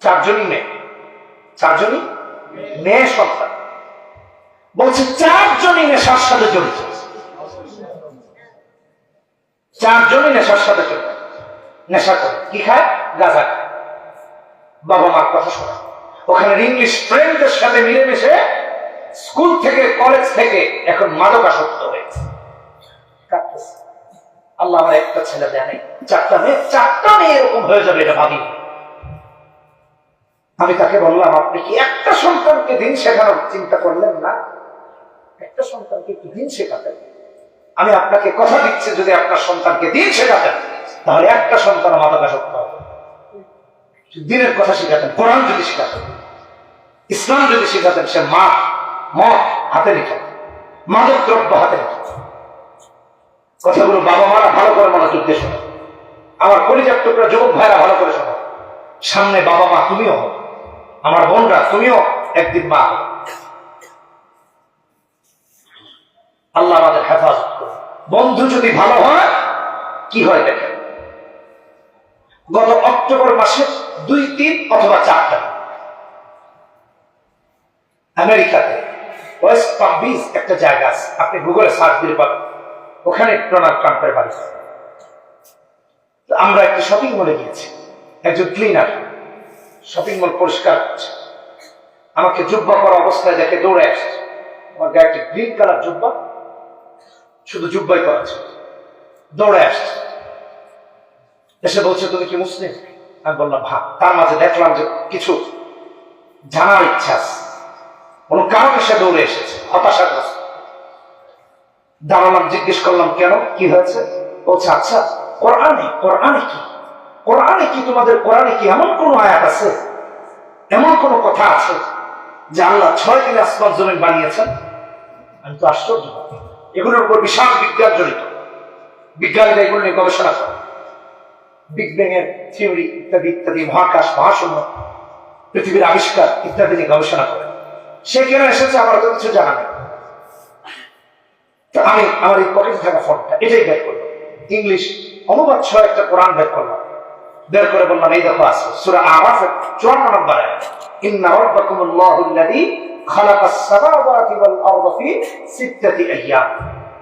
4জনই মেয়ে, 4জনই মেয়ে সন্তান। বলছে 4জনই নেশার সাথে জড়িত, 4জনই নেশার সাথে জড়িত। নেশা করে কি খায়? গাঁজা খায়। বাবা মার কথা শোনা, ওখানে ইংলিশ ফ্রেন্ডদের সাথে মিলেমিশে স্কুল থেকে কলেজ থেকে এখন মাদকাসক্ত হয়েছে। আল্লাহ আমার একটা ছেলে দেয় নাই, 4টা মেয়ে এরকম হয়ে যাবে এটা ভাবি। আমি তাকে বললাম আপনি কি একটা সন্তানকে দিন শেখানোর চিন্তা করলেন না? একটা সন্তানকে একটু দিন শেখাতেন। আমি আপনাকে কথা দিচ্ছি, যদি আপনার সন্তানকে দিন শেখাতেন তাহলে একটা সন্তান মাদকাসক্ত হবে। দিনের কথা শেখাতেন, কোরআন যদি শেখাতেন, ইসলাম যদি শেখাতেন, সে মদ হাতে নিত, মাদক দ্রব্য হাতে নিত। কথাগুলো বাবা মারা ভালো করে মনোযোগ দিয়ে শোনো, আমার কলিজার টুকরা যুবক ভাইরা ভালো করে শোনো। সামনে বাবা মা তুমিও হবে, আমার বোনরা তুমিও একদিন মা হবে। আল্লাহ আমাদের হেফাজত করুন। বন্ধু যদি ভালো হয় কি হয় দেখেন, গত অক্টোবর মাসে 2, 3 অথবা 4টা আমেরিকাতে ওয়েস্ট পাম বিচ একটা জায়গা আছে, আপনি গুগলে সার্চ দিলে পাবেন, ওখানে ডোনাল্ড ট্রাম্পের বাড়ি। আমরা একটা শপিং মলে গিয়েছি, একজন ক্লিনার শপিং মল পরিষ্কার করছে, আমাকে জুব্বা পরা অবস্থায় দেখে দৌড়ে আসছে। আমার গায়ে একটা গ্রিন কালার জুব্বা, শুধু জুব্বাই করা ছিল, দৌড়ে আসছে, এসে বলছে তুমি কি মুসলিম? আমি বললাম ভাব। তার মাঝে দেখলাম যে কিছু জানার ইচ্ছা আছে, কোনো কারণে সে দৌড়ে এসেছে, হতাশাগ্রস্ত। দাঁড়ালাম, জিজ্ঞেস করলাম কেন, কি হয়েছে? বলছে আচ্ছা কোরআনে কি তোমাদের কোরআনে কি এমন কোন আয়াত আছে, এমন কোন কথা আছে যে আল্লাহ 6 দিনে আসমান জমিন বানিয়েছেন? আমি তো আশ্চর্য, এগুলোর উপর বিশাল বিজ্ঞান জড়িত, বিজ্ঞানীরা এগুলো নিয়ে গবেষণা করে, বিগ ব্যাং এর থিওরি ইত্যাদি ইত্যাদি, মহাকাশ মহাশূন্য, পৃথিবীর আবিষ্কার ইত্যাদি নিয়ে গবেষণা করে। সে কেন এসেছে আমার তো কিছু জানা নেই। আমি আমার এই পকেটে থাকা ফোনটা এটাই বের করলাম, ইংলিশ অনুবাদ সহ একটা কোরআন বের করলাম, বের করে বললাম এই দেখো আছে সূরা আরাফের 54 নম্বর আয়াত, ইন্না রাব্বাকুমুল্লাহুল্লাযী খালাকাস সামাওয়াতি ওয়াল আরদা ফি 6 আইয়াম।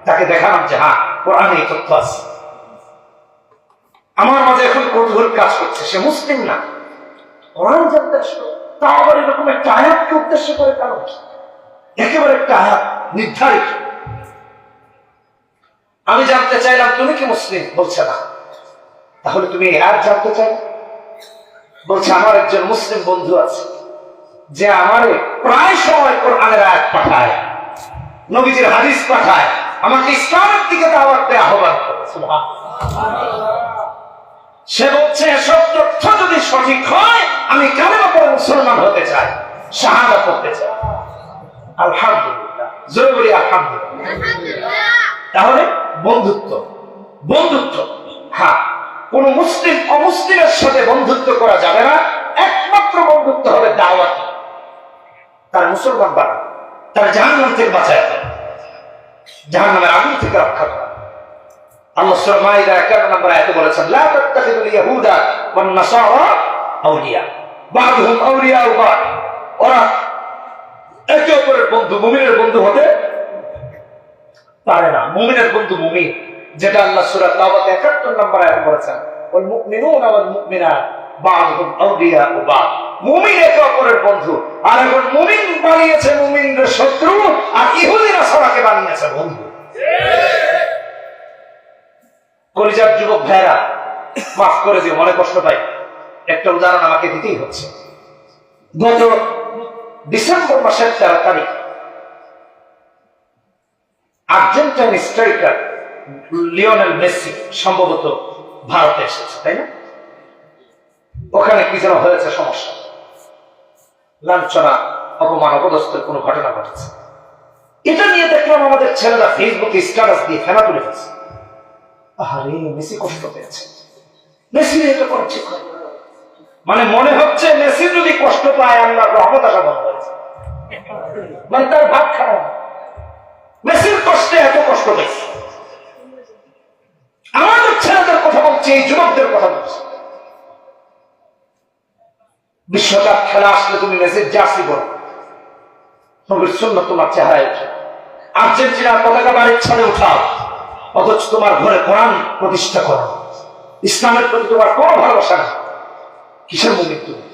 তাকে দেখালাম যে হ্যাঁ কোরআনে এই তথ্য আছে। আমার মাঝে এখন কৌতূহল কাজ করছে, সে মুসলিম না, কোরআন জানতে আসলো, তা আবার এরকম একটা আয়াতকে উদ্দেশ্য করে, কারণ একেবারে একটা আয়াত নির্ধারিত। আমি জানতে চাইলাম তুমি কি মুসলিম? বলছে না। তাহলে তুমি আর জানতে চাই? বলছে আমার একজন মুসলিম বন্ধু আছে যে আমারে প্রায় সময় কোরআনের আয়াত পাঠায়, নবীজির হাদিস পাঠায়, আমাকে ইসলামের দিকে দাওয়াত দেয়া আহ্বান করে। সুবহানাল্লাহ। সে বলছে এসব তথ্য যদি সঠিক হয় আমি কালেমা পড়ে মুসলমান হতে চাই, শাহাদা করতে চাই। আলহামদুলিল্লাহ, জোরে বলি আলহামদুলিল্লাহ। তাহলে বন্ধুত্ব হ্যাঁ, কোন মুসলিম অমুসলিমের সাথে বন্ধুত্ব করা যাবে না। একমাত্র বন্ধুত্ব হবে দাওয়াতি, তার মুসলমান বানানো, তার জাহান্নাম থেকে বাঁচায় দেয়, জাহান্নামের আগুন থেকে রক্ষা করা। আল্লাহ সূরা মাইদা 11 নম্বর আয়াতে বলেছেন লা তাত্তাখিযুল ইয়াহুদা ওয়ান নাসারা আউলিয়া বা'দুহুম আউলিয়াউ বা'দ। ওরা একে অপরের বন্ধু, মুমিনের বন্ধু হতে পারে না। মুমিনের বন্ধু মুমিন, যেটা আল্লাহ সূরা তাওবাতে 71 নম্বর আয়াতে বলেছেন, ওয়াল মুমিনুনা ওয়াল মুমিনাত বা'দুহুম আউলিয়াউ বা'দ। মুমিন একে অপরের বন্ধু। আর এখন মুমিন বানিয়েছে মুমিনদের শত্রু, আর ইহুদি নাসারাকে বানিয়েছে বন্ধু। কলিজার যুবক ভাইরা, মাফ করে দিও, মনে কষ্ট পাই, একটা উদাহরণ আমাকে দিতেই হচ্ছে। গত ডিসেম্বর মাসের 13 তারিখ আর্জেন্টাইন স্ট্রাইকার লিওনেল মেসি সম্ভবত ভারতে এসেছে, তাই না? ওখানে কি যেন হয়েছে, সমস্যা, লাঞ্ছনা, অপমান, অপদস্থের কোন ঘটনা ঘটেছে। এটা নিয়ে দেখলাম আমাদের ছেলেরা ফেসবুকে স্ট্যাটাস দিয়ে ফেলা তুলে ফেলছে। আরে মেসি কষ্ট পেয়েছে, মেসি এটা করা ঠিক হয়। মানে মনে হচ্ছে মেসি যদি কষ্ট পায় আল্লাহর রহমত আসা বন্ধ হয়েছে, মানে তার ভাব খারাপ। মেসির কষ্টে এত কষ্ট পেয়েছে। আমাদের ছেলেদের কথা বলছি, এই যুবকদের কথা বলছি। বিশ্বকাপ খেলা আসলে তুমি মেসির জার্সি করো, নবীর সুন্নাত তোমার চেহারায় ওঠে। আর্জেন্টিনার পতাকা বাড়ির ছাদে উঠাও, অথচ তোমার ঘরে কোরআন প্রতিষ্ঠা করো। ইসলামের প্রতি তোমার কোনো ভালোবাসা নেই। কিসের মুমিন তুমি?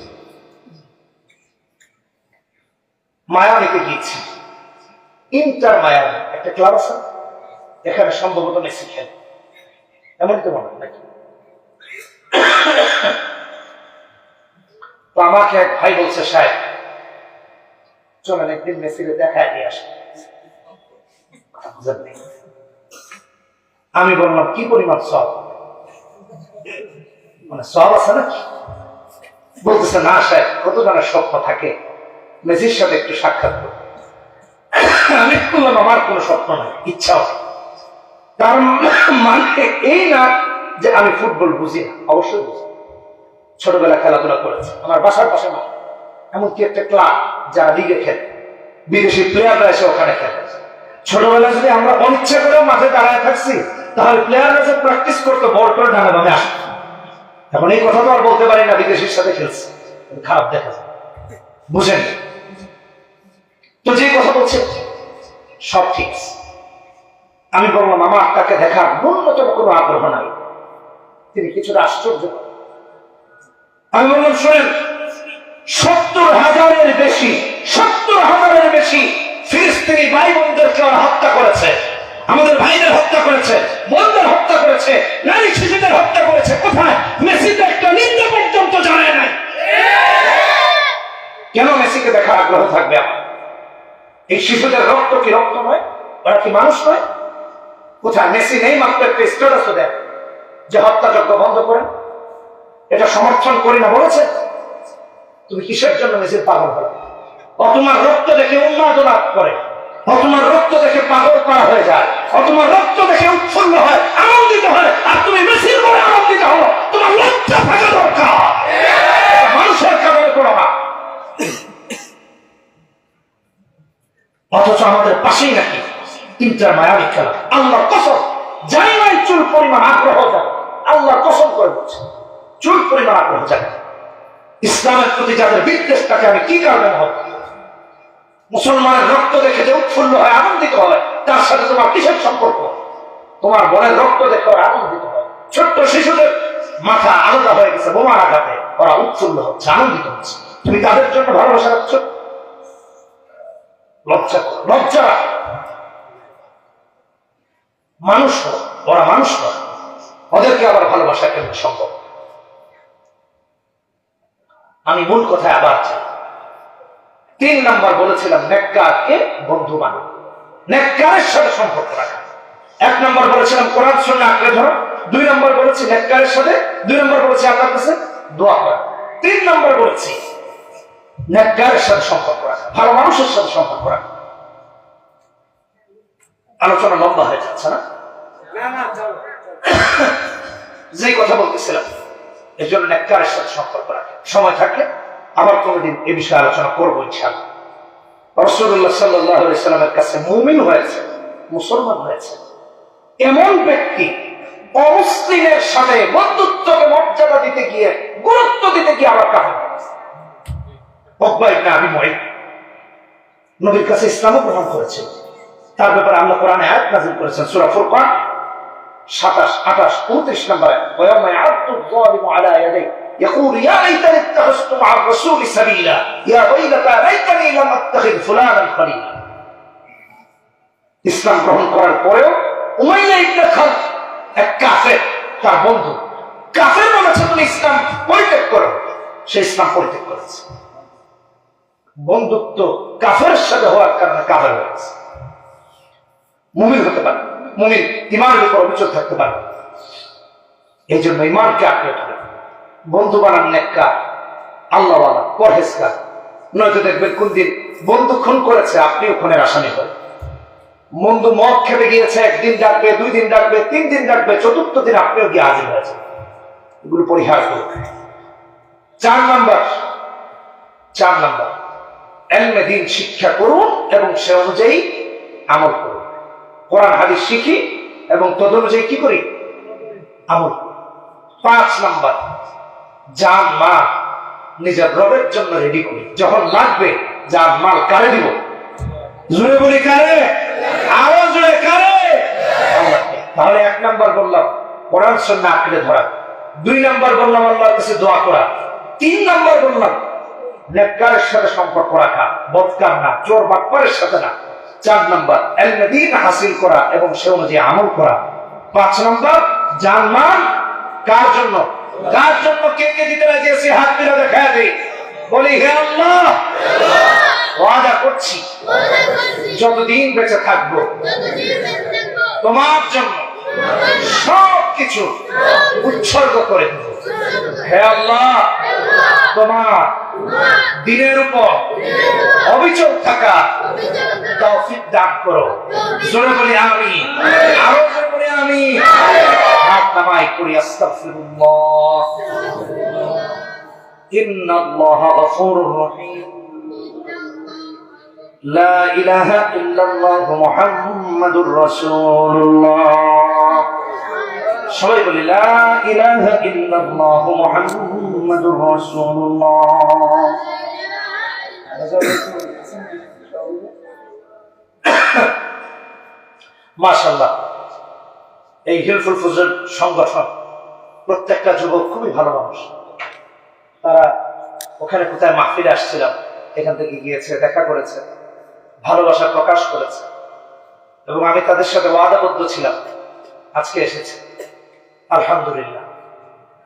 মায়ামিতে গিয়েছি, ইন্টার মায়ামি একটা ক্লাব আছে, এখানে সম্ভবত মেসি খেলে, এমন তো মনে নাকি? তো আমাকে এক ভাই বলছে, সাহেব চলেন একদিন মেসিরে দেখায় দিয়ে আসে। আমি বললাম কি পরিমাণ সব, মানে সব আছে নাকি? বলতেছে না সাহেব, কত জনের স্বপ্ন থাকে মেসির সাথে একটু সাক্ষাৎ করব। আমি বললাম আমার কোনো স্বপ্ন নাই, ইচ্ছাও। তার মানে এই না যে আমি ফুটবল বুঝি না, অবশ্যই বুঝি। ছোটবেলা খেলাধুলা করেছে, আমার বাসার পাশে না এমনকি একটা ক্লাব যারা লিগে খেলে, বিদেশি প্লেয়াররা এসে ওখানে খেলে। ছোটবেলায় যদি আমরা অনিচ্ছা করেও মাঠে দাঁড়ায় থাকছি, তাহলে প্লেয়াররা যে প্র্যাকটিস করতো বল করে ডানা বামে আসে। এখন এই কথা তো আর বলতে পারি না বিদেশির সাথে খেলছে, খারাপ দেখা যায়, বুঝেন? তো যে কথা বলছে সব ঠিক। আমি বললাম আমার তাকে দেখার ন্যূনতম কোনো আগ্রহ নাই। তিনি কিছুটা আশ্চর্য। আমি বললাম শোনেন, 70,000-এর বেশি ফিলিস্তিনি ভাই বোনদেরকে হত্যা করেছে, আমাদের ভাইদের হত্যা করেছে, বোনদের হত্যা করেছে, নারী শিশুদের হত্যা করেছে। কোথায়? মেসিতে একটা নিন্দা পর্যন্ত জানায় নাই। কেন মেসিকে দেখার আগ্রহ থাকবে আমার? এই শিশুদের রক্ত কি রক্ত নয়? ওরা কি মানুষ নয়? কোথায়? মেসি নেই মাত্র একটা স্ট্যাটাসও দেয় যে হত্যাযজ্ঞ বন্ধ করেন, এটা সমর্থন করি না বলেছে। তুমি কিসের জন্য মেসির পাগল হবে? তোমার রক্ত দেখে উন্মাদনা করে, তোমার রক্ত দেখে পাগল করা হয়ে যায়, তোমার রক্ত দেখে উৎফুল্ল হয়, আনন্দিত হয়, আর তুমি মেসির পরে আনন্দিত হলো। তোমার লজ্জা থাকা দরকার, মানুষের কারণে করো না। অথচ আমাদের পাশেই নাকি ইন্টার মায়ামি খেলা। আল্লাহর কসম, জানি না চুল পরিমাণ আগ্রহ যাবে, আল্লাহর কসম করে বলছে চুল পরিমাণ আগ্রহ যাবে। ইসলামের প্রতি যাদের বিদ্বেষটাকে আমি কি কারণে হবে? মুসলমানের রক্ত দেখে যে উৎফুল্ল হয়, আনন্দিত হয়, তার সাথে তোমার কিসের সম্পর্ক? তোমার বোনের রক্ত দেখে ওরা আনন্দিত হয়। ছোট্ট শিশুদের মাথা আলাদা হয়ে গেছে বোমার আঘাতে, ওরা উৎফুল্ল হচ্ছে, আনন্দিত হচ্ছে। তুমি তাদের জন্য ভালোবাসা রাখছ? লজ্জা, লজ্জা। মানুষ ওরা মানুষ নয়, ওদেরকে আবার ভালোবাসা কেমন সম্ভব? আমি মূল কথায় আবার চাই। 3 নাম্বার বলেছিলাম নেককারকে বন্ধু বানানো, নেককারের সাথে সম্পর্ক রাখা। 1 নাম্বার বলেছিলাম কোরআন সুন্নাহ আঁকড়ে ধরা। 2 নাম্বার বলেছি নেককারের সাথে, 2 নাম্বার বলেছি আল্লাহর কাছে দোয়া করা। 3 নাম্বার বলেছি নেককারের সাথে সম্পর্ক রাখা, ভালো মানুষের সাথে সম্পর্ক রাখা। আলোচনা লম্বা হয়ে যাচ্ছে না? যে কথা বলতেছিলাম, এর জন্য নেককারের সাথে সম্পর্ক রাখা। সময় থাকলে আবার কোনদিন এ বিষয়ে আলোচনা করবো ইনশাআল্লাহ। রাসূলুল্লাহ সাল্লাল্লাহু আলাইহি ওয়াসাল্লামের কাছে মুমিন হয়েছে, মুসলমান হয়েছে এমন ব্যক্তি অমুসলিমের সাথে বন্ধুত্বকে মর্যাদা দিতে গিয়ে, গুরুত্ব দিতে গিয়ে আবার কাফের। উকবা ইবনে আবি মুঈত নবীর কাছে ইসলামও গ্রহণ করেছে। তার ব্যাপারে আল্লাহ কোরআনে আয়াত নাযিল করেছেন, সূরা ফুরকান 27, 28, 29 নম্বর আয়াত, ওয়ায়াউমা ইয়া'আদ্দু আয-যালিমু আলা ইয়াদাইহি ইয়াকুলু ইয়া লাইতানি ইত্তাখাযতু মা'আর রাসূলি সাবিলা ইয়া ওয়াইলাতা লাইতানি লাম আত্তাখিয ফুলানান খলিলা। ইসলাম গ্রহণ করার পরেও উমাইয়া ইবনে খালদ, এক কাফের, তার বন্ধু, কাফের বলেছে তুমি ইসলাম পরিত্যাগ করো, সে ইসলাম পরিত্যাগ করেছে। বন্ধুত্ব কাফেরের সাথে হওয়ার কারণে কাফের হয়েছে। মুমিন হতে পারে, মুমিন ঈমানের উপর অবিচল থাকতে পারে। এই জন্য ঈমানকে আঁকড়ে ধরে বন্ধু বানান নেককার, আল্লাহওয়ালা, পরহেজগার। নয়তো দেখবেন কোন দিন বন্ধু খুন করেছে, আপনিও খুনের আসামি হয়। বন্ধু মদ খেতে গিয়েছে, একদিন ডাকবে, 2 দিন ডাকবে, 3 দিন ডাকবে, 4র্থ দিন আপনিও গিয়ে হাজির হয়েছে। এগুলো পরিহার করুন। 4 নাম্বার ইলমে দ্বীন শিক্ষা করুন এবং সে অনুযায়ী আমল করুন। কোরআন হাদিস শিখি এবং তদ অনুযায়ী কি করি? আমল করি। 5 নাম্বার, জান মাল নিজের রবের জন্য রেডি করি। যখন লাগবে জান মাল কারে দিব? জোরে বলি কারে? আরো জোরে কারে? আল্লাহকে। তাহলে 1 নাম্বার বললাম কোরআন সুন্নাহ আঁকড়ে ধরা, 2 নাম্বার বললাম আল্লাহর কাছে দোয়া করা, 3 নাম্বার বললাম নেককারের সাথে সম্পর্ক রাখা, বদকার না, চোর বাটপারের সাথে না। 4 নাম্বার ইলমে দ্বীন হাসিল করা এবং সে অনুযায়ী আমল করা। 5 নাম্বার জানমাল কার জন্য? কার জন্য? কে কে দিতে রাজি আছে? হাত তুলে দেখায় দেই, বলি হে আল্লাহ, ওয়াদা করছি যতদিন বেঁচে থাকবো তোমার জন্য সবকিছু উৎসর্গ করে দেব। হে আল্লাহ, তোমার দিনের উপর অবিচল থাকা তৌফিক দান করো। জোরে বলি আমিন, আরো জোরে বলি আমিন। হাত নামাই করি আস্তাগফিরুল্লাহ, ইন্নাল্লাহা গফুরুর রহিম, লা ইলাহা ইল্লাল্লাহ মুহাম্মাদুর রাসূলুল্লাহ। সবাই বলি লা ইলাহা ইল্লাল্লাহ মুহাম্মাদুর রাসূলুল্লাহ। মাশাআল্লাহ, এই হিলফুল ফুজুল সংগঠন প্রত্যেকটা যুবক খুবই ভালো মানুষ। তারা ওখানে কোথায় মাহফিলে আসছিলাম, এখান থেকে গিয়েছে, দেখা করেছে, ভালোবাসা প্রকাশ করেছে এবং আমি তাদের সাথে ওয়াদাবদ্ধ ছিলাম, আজকে এসেছে। আলহামদুলিল্লাহ,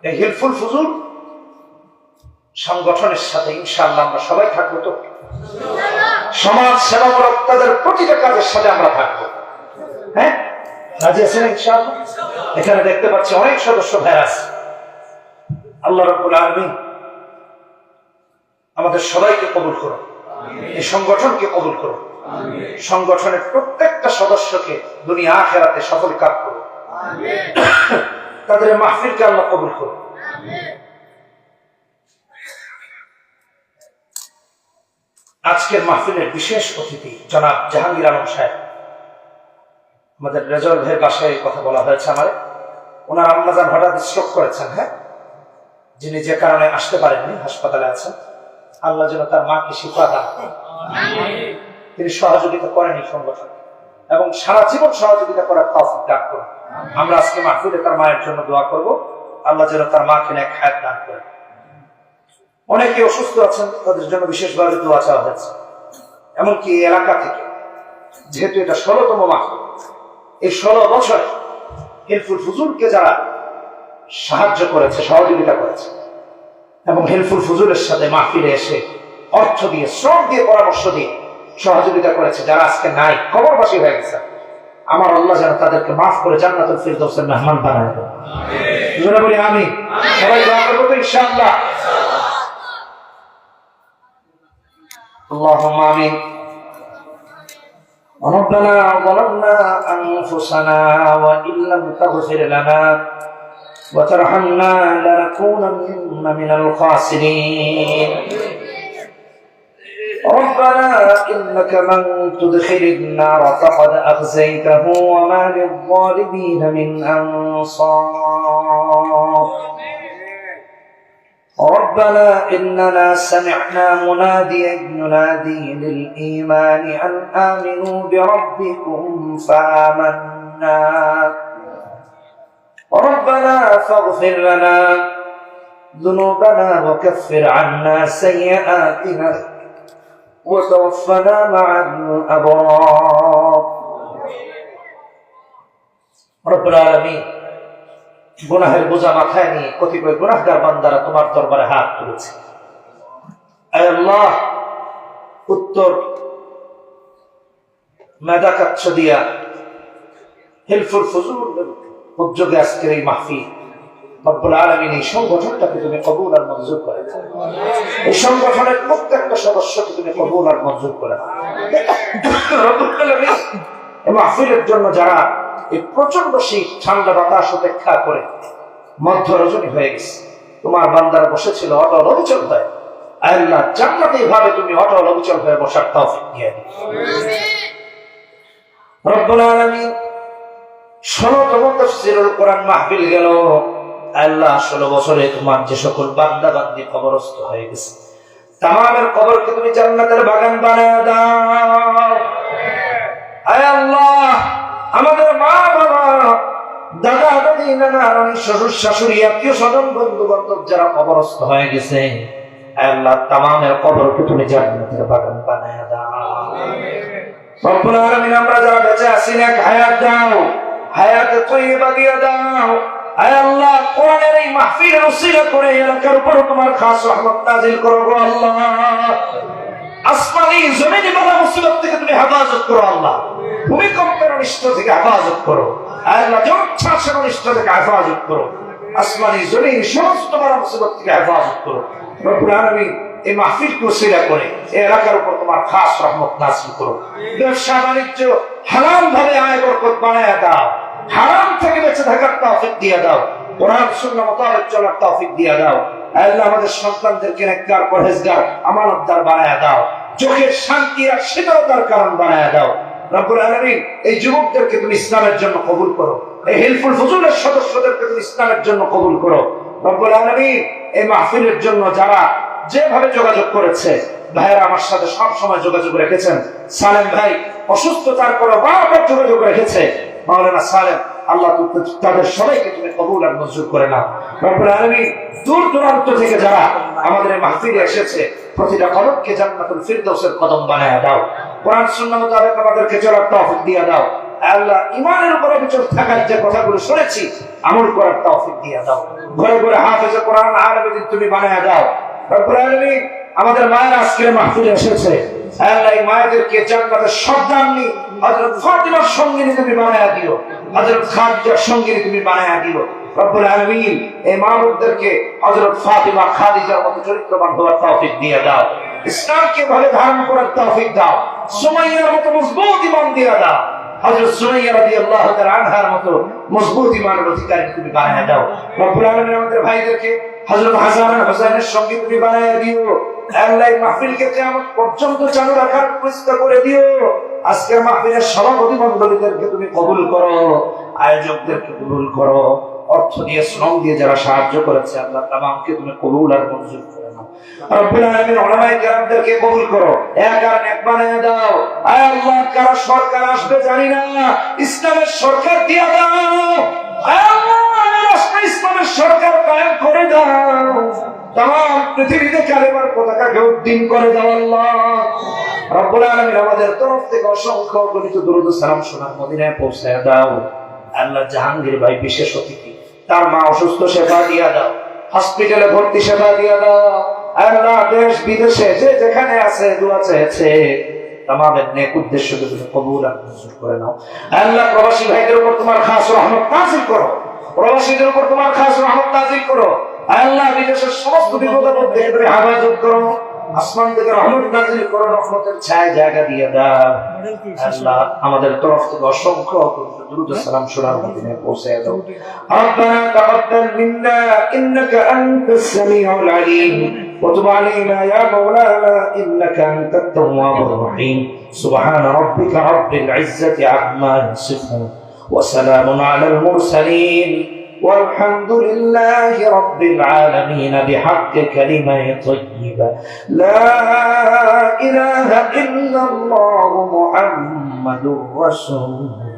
এই হিলফুল ফুজুল সংগঠনের সাথে ইনশাআল্লাহ আমরা সবাই থাকবো। তো সমাজ সেবামূলক তাদের প্রতিটা কাজের সাথে আমরা থাকবো। হ্যাঁ, রাজি আছেন ইনশাআল্লাহ? এখানে দেখতে পাচ্ছি অনেক সদস্য ভাইরা আছে। আল্লাহ রাব্বুল আলামিন আমাদের সবাইকে কবুল করুন, এই সংগঠনকে কবুল করুন, সংগঠনের প্রত্যেকটা সদস্যকে দুনিয়া আখিরাতে সফল কাজ করুন, তাদের মাহফিলকে আল্লাহ কবুল করুন। আজকের মাহফিলের বিশেষ অতিথি জনাব জাহাঙ্গীর আলম সাহেব, আমাদের রেজল ভাইয়ের বাসায় কথা বলা হয়েছে আমার। ওনার আম্মাজান হঠাৎ স্ট্রোক করেছেন, হ্যাঁ, যিনি যে কারণে আসতে পারেননি, হাসপাতালে আছেন। আল্লাহ যেন তার মাকে শিফা দান করেন। তিনি সহযোগিতা করেনি সংগঠন এবং সারা জীবন সহযোগিতা করার তৌফিক দান করুন। আমরা আজকে মাহফিলে তার মায়ের জন্য দোয়া করব, আল্লাহ যেন তার মাকে নেক হায়াত দান করেন। অনেকে অসুস্থ আছেন, তাদের জন্য বিশেষভাবে দোয়া চাওয়া হয়েছে। এমনকি এই এলাকা থেকে, যেহেতু এটা 16তম মাহফিল, এই 16 বছরে হিলফুল ফুজুলকে যারা সাহায্য করেছে, সহযোগিতা করেছে এবং হিলফুল ফুজুলের সাথে মাহফিলে এসে অর্থ দিয়ে, শ্রম দিয়ে, পরামর্শ দিয়ে সহযোগিতা করেছে, যারা আজকে নাই, কবরবাসী হয়ে গেছে, আমার আল্লাহ যেন তাদেরকে মাফ করে জান্নাতুল ফিরদাউসের মেহমান বানায় দেন। জোরে বলি আমিন। সবাই দোয়া করব তো ইনশাআল্লাহ। আল্লাহুম্মা আমিন। ربنا ظلمنا أنفسنا وإن لم تغفر لنا وترحمنا لنكونن من الخاسرين. ربنا إنك من تدخل النار فقد أخزيته وما للظالمين من أنصار. ربنا إننا سمعنا مناديا ينادي للإيمان أن آمنوا بربكم فآمنا ربنا فاغفر لنا ذنوبنا وكفر عنا سيئاتنا وتوفنا مع الأبرار رب العالمين গুনাহের বোঝা মাথায় নিয়ে কতিপয় গুনাহগার বান্দারা তোমার দরবারে হাত তুলেছে। আয় আল্লাহ, উত্তর মেধাকাচ্ছ দিয়া হিলফুল ফুজুল উদ্যোগে আজকের এই মাহফিল রব্বুল আলামিন এই সংগঠনটাকে তুমি কবুল আর মঞ্জুর করে দাও। এই সংগঠনের প্রত্যেকটা সদস্যকে তুমি কবুল আর মঞ্জুর করে দাও। রব্বুল আলামিন এই মাহফিলের জন্য যারা এই প্রচন্ড শীত ঠান্ডা বাতাস উপেক্ষা করে মধ্য রজনী হয়ে গেছে, তোমার বান্দারা বসেছিল অটল অবিচল হয়ে, আল্লাহ জান্নাতে এইভাবে তুমি অটল অবিচল হয়ে বসার তৌফিক দিয়ে দিও। রব্বুল আলামিন 16তম তাফসীরুল কোরআন মাহফিল গেল, আল্লাহ 16 বছরে তোমার যে সকল বান্দা বান্দি কবরস্থ হয়ে গেছে তামামের কবরকে তুমি জান্নাতের বাগান বানায় দাও। আয় আল্লাহ, আমাদের মা বাবা, দাদা দাদি, নানা নানি, শ্বশুর শাশুড়ি, আত্মীয় স্বজন, বন্ধু বান্ধব যারা কবরস্থ হয়ে গেছে, আল্লাহ তামামের কবরকে তুমি জান্নাতের বাগান বানায় দাও। রব্বুল আলামিন আমরা যারা বেঁচে আছি না হায়াত দাও, হায়াতে তয়্যিবা দিয়ে দাও। আয় আল্লাহ, কোরআনের এই মাহফিলের উসিলা করে এলাকার উপর তোমার খাস রহমত নাযিল করো গো আল্লাহ। আসমানি জমিনি বালা মুসিবত থেকে তুমি হেফাজত করো আল্লাহ, ভূমিকম্পের অনিষ্ট থেকে হেফাজত করো আল্লাহ, জলোচ্ছ্বাসের অনিষ্ট থেকে হেফাজত করো, আসমানি জমিনি সমস্ত বালা মুসিবত থেকে হেফাজত করো। রব্বুল আলামিন এই মাহফিলকে উসিলা করে এই এলাকার উপর তোমার খাস রহমত নাযিল করো। ব্যবসা বাণিজ্য হালাল ভাবে আয় বরকত বানায় দাও, হারাম থেকে বেঁচে থাকার তৌফিক দিয়ে দাও, কোরআন সুন্নাহ মোতাবেক চলার তৌফিক দিয়ে দাও। আল্লাহ আমাদের সন্তানদেরকে নেককার পরহেজগার আমানতদার বানায় দাও, চোখের শান্তি আর শীতলতার কারণ বানায় দাও। রব্বুল আলামিন এই যুবকদেরকে তুমি ইসলামের জন্য কবুল করো, এই হিলফুল ফুজুলের সদস্যদেরকে তুমি ইসলামের জন্য কবুল করো। রব্বুল আলামিন এই মাহফিলের জন্য যারা যেভাবে যোগাযোগ করেছে, ভাইয়েরা আমার সাথে সব সময় যোগাযোগ রেখেছেন, সালেম ভাই অসুস্থতার পর বারবার যোগাযোগ রেখেছে, মাওলানা সালেম, আল্লাহ তাদের সবাইকে তুমি কবুল আর মঞ্জুর করে নাও। রব্বুল আলামিন দূর দূরান্ত থেকে যারা আমাদের এই মাহফিলে এসেছে প্রতিটা কদমকে জান্নাতুল ফিরদাউসের কদম বানায় দাও, কোরআন সুন্নাহ মোতাবেক আমাদেরকে চলার তৌফিক দিয়ে দাও। আল্লাহ ঈমানের উপর অবিচল থাকার যে কথাগুলো শুনেছি আমল করার তৌফিক দিয়ে দাও, ঘরে ঘরে হাফেজে কোরআন আলেমে দ্বীন তুমি বানায় দাও। রব্বুল আলামিন আমাদের মায়েরা আজকের মাহফিলে এসেছে, আল্লাহ এই মায়েদেরকে জান্নাতের সর্দারনি হযরত ফাতিমার সঙ্গিনী তুমি বানায়া দিও, হযরত খাদিজার সঙ্গিনী তুমি বানায়া দিও। রব্বুল আলামিন এই মায়েদেরকে হযরত ফাতিমা খাদিজার মতো চরিত্রবান হওয়ার তৌফিক দিয়ে দাও, ইসলামকে ভালো ধারণ করার তৌফিক দাও, সুমাইয়ার মতো মজবুত ঈমান দিয়ে দাও, হযরত সুমাইয়া রাদিয়াল্লাহু তাআলা আনহার মতো মজবুত ঈমানের অধিকারী তুমি বানায়া দাও। রব্বুল আলামিন আমাদের ভাইদেরকে হযরত হাসান আর হুসাইনের সঙ্গে তুমি বানায়া দিও। আল্লাহ মাহফিলকে কিয়ামত পর্যন্ত চালু রাখার চেষ্টা করে দিও। আজকের মাহফিলের সভাপতি মণ্ডলীদেরকে তুমি কবুল করো, আয়োজকদেরকে কবুল করো, অর্থ দিয়ে শ্রম দিয়ে যারা সাহায্য করেছে আল্লাহ তামামকে তুমি কবুল আর মঞ্জুর করে নাও। রব্বুল আলামিন উলামায়ে কেরামদেরকে কবুল করো, এক আর নেক বানায়া দাও। আয় আল্লাহ, কারা সরকার আসবে জানি না, ইসলামের সরকার দিয়া দাও। আয় আল্লাহ, ইসলামের সরকার কায়েম করে দাও, তাম পৃথিবীতে কালেমার পতাকাকে উদ্দিন করে দাও আল্লাহ। রব্বুল আলামিন আমাদের তরফ থেকে অসংখ্য গণিত দরুদ ও সালাম সোনার মদিনায় পৌঁছায় দাও। আল্লাহ জাহাঙ্গীর ভাই বিশেষ অতিথি, তার মা অসুস্থ, সেবা দিয়া দাও, হসপিটালে ভর্তি সেবা দিয়া দাও। আল্লাহ দেশ বিদেশে যে যেখানে আছে দোয়া চেয়েছে তামামের নেক উদ্দেশ্যকে তুমি কবুল আর মঞ্জুর করে নাও। আল্লাহ প্রবাসী ভাইদের উপর তোমার খাস রহমত নাযিল করো, প্রবাসীদের উপর তোমার খাস রহমত নাযিল করো। আল্লাহ বিদেশের সমস্ত বিপদের মধ্যে তুমি হেফাজত করো, আসমান থেকে রহমত নাযিল করো, রহমতের ছায়া জায়গা দিয়ে দাও। আল্লাহ আমাদের তরফ থেকে অসংখ্য দুরূদ ও সালাম শোনার মদিনায় পৌঁছে দাও। রব্বানা তাকাব্বাল মিন্না ইন্নাকা আনতাস সামিউল আলিম ওয়া তুব আলাইনা ইয়া মাওলানা ইন্নাকা আনতাত তাওয়াবুর রহিম। সুবহান রাব্বিকা রাব্বিল ইজ্জাতি আম্মা ইয়াসিফুন ওয়া সালামুন আলাল মুরসালিন والحمد لله رب العالمين بحق كلمة طيبة لا إله إلا الله محمد رسول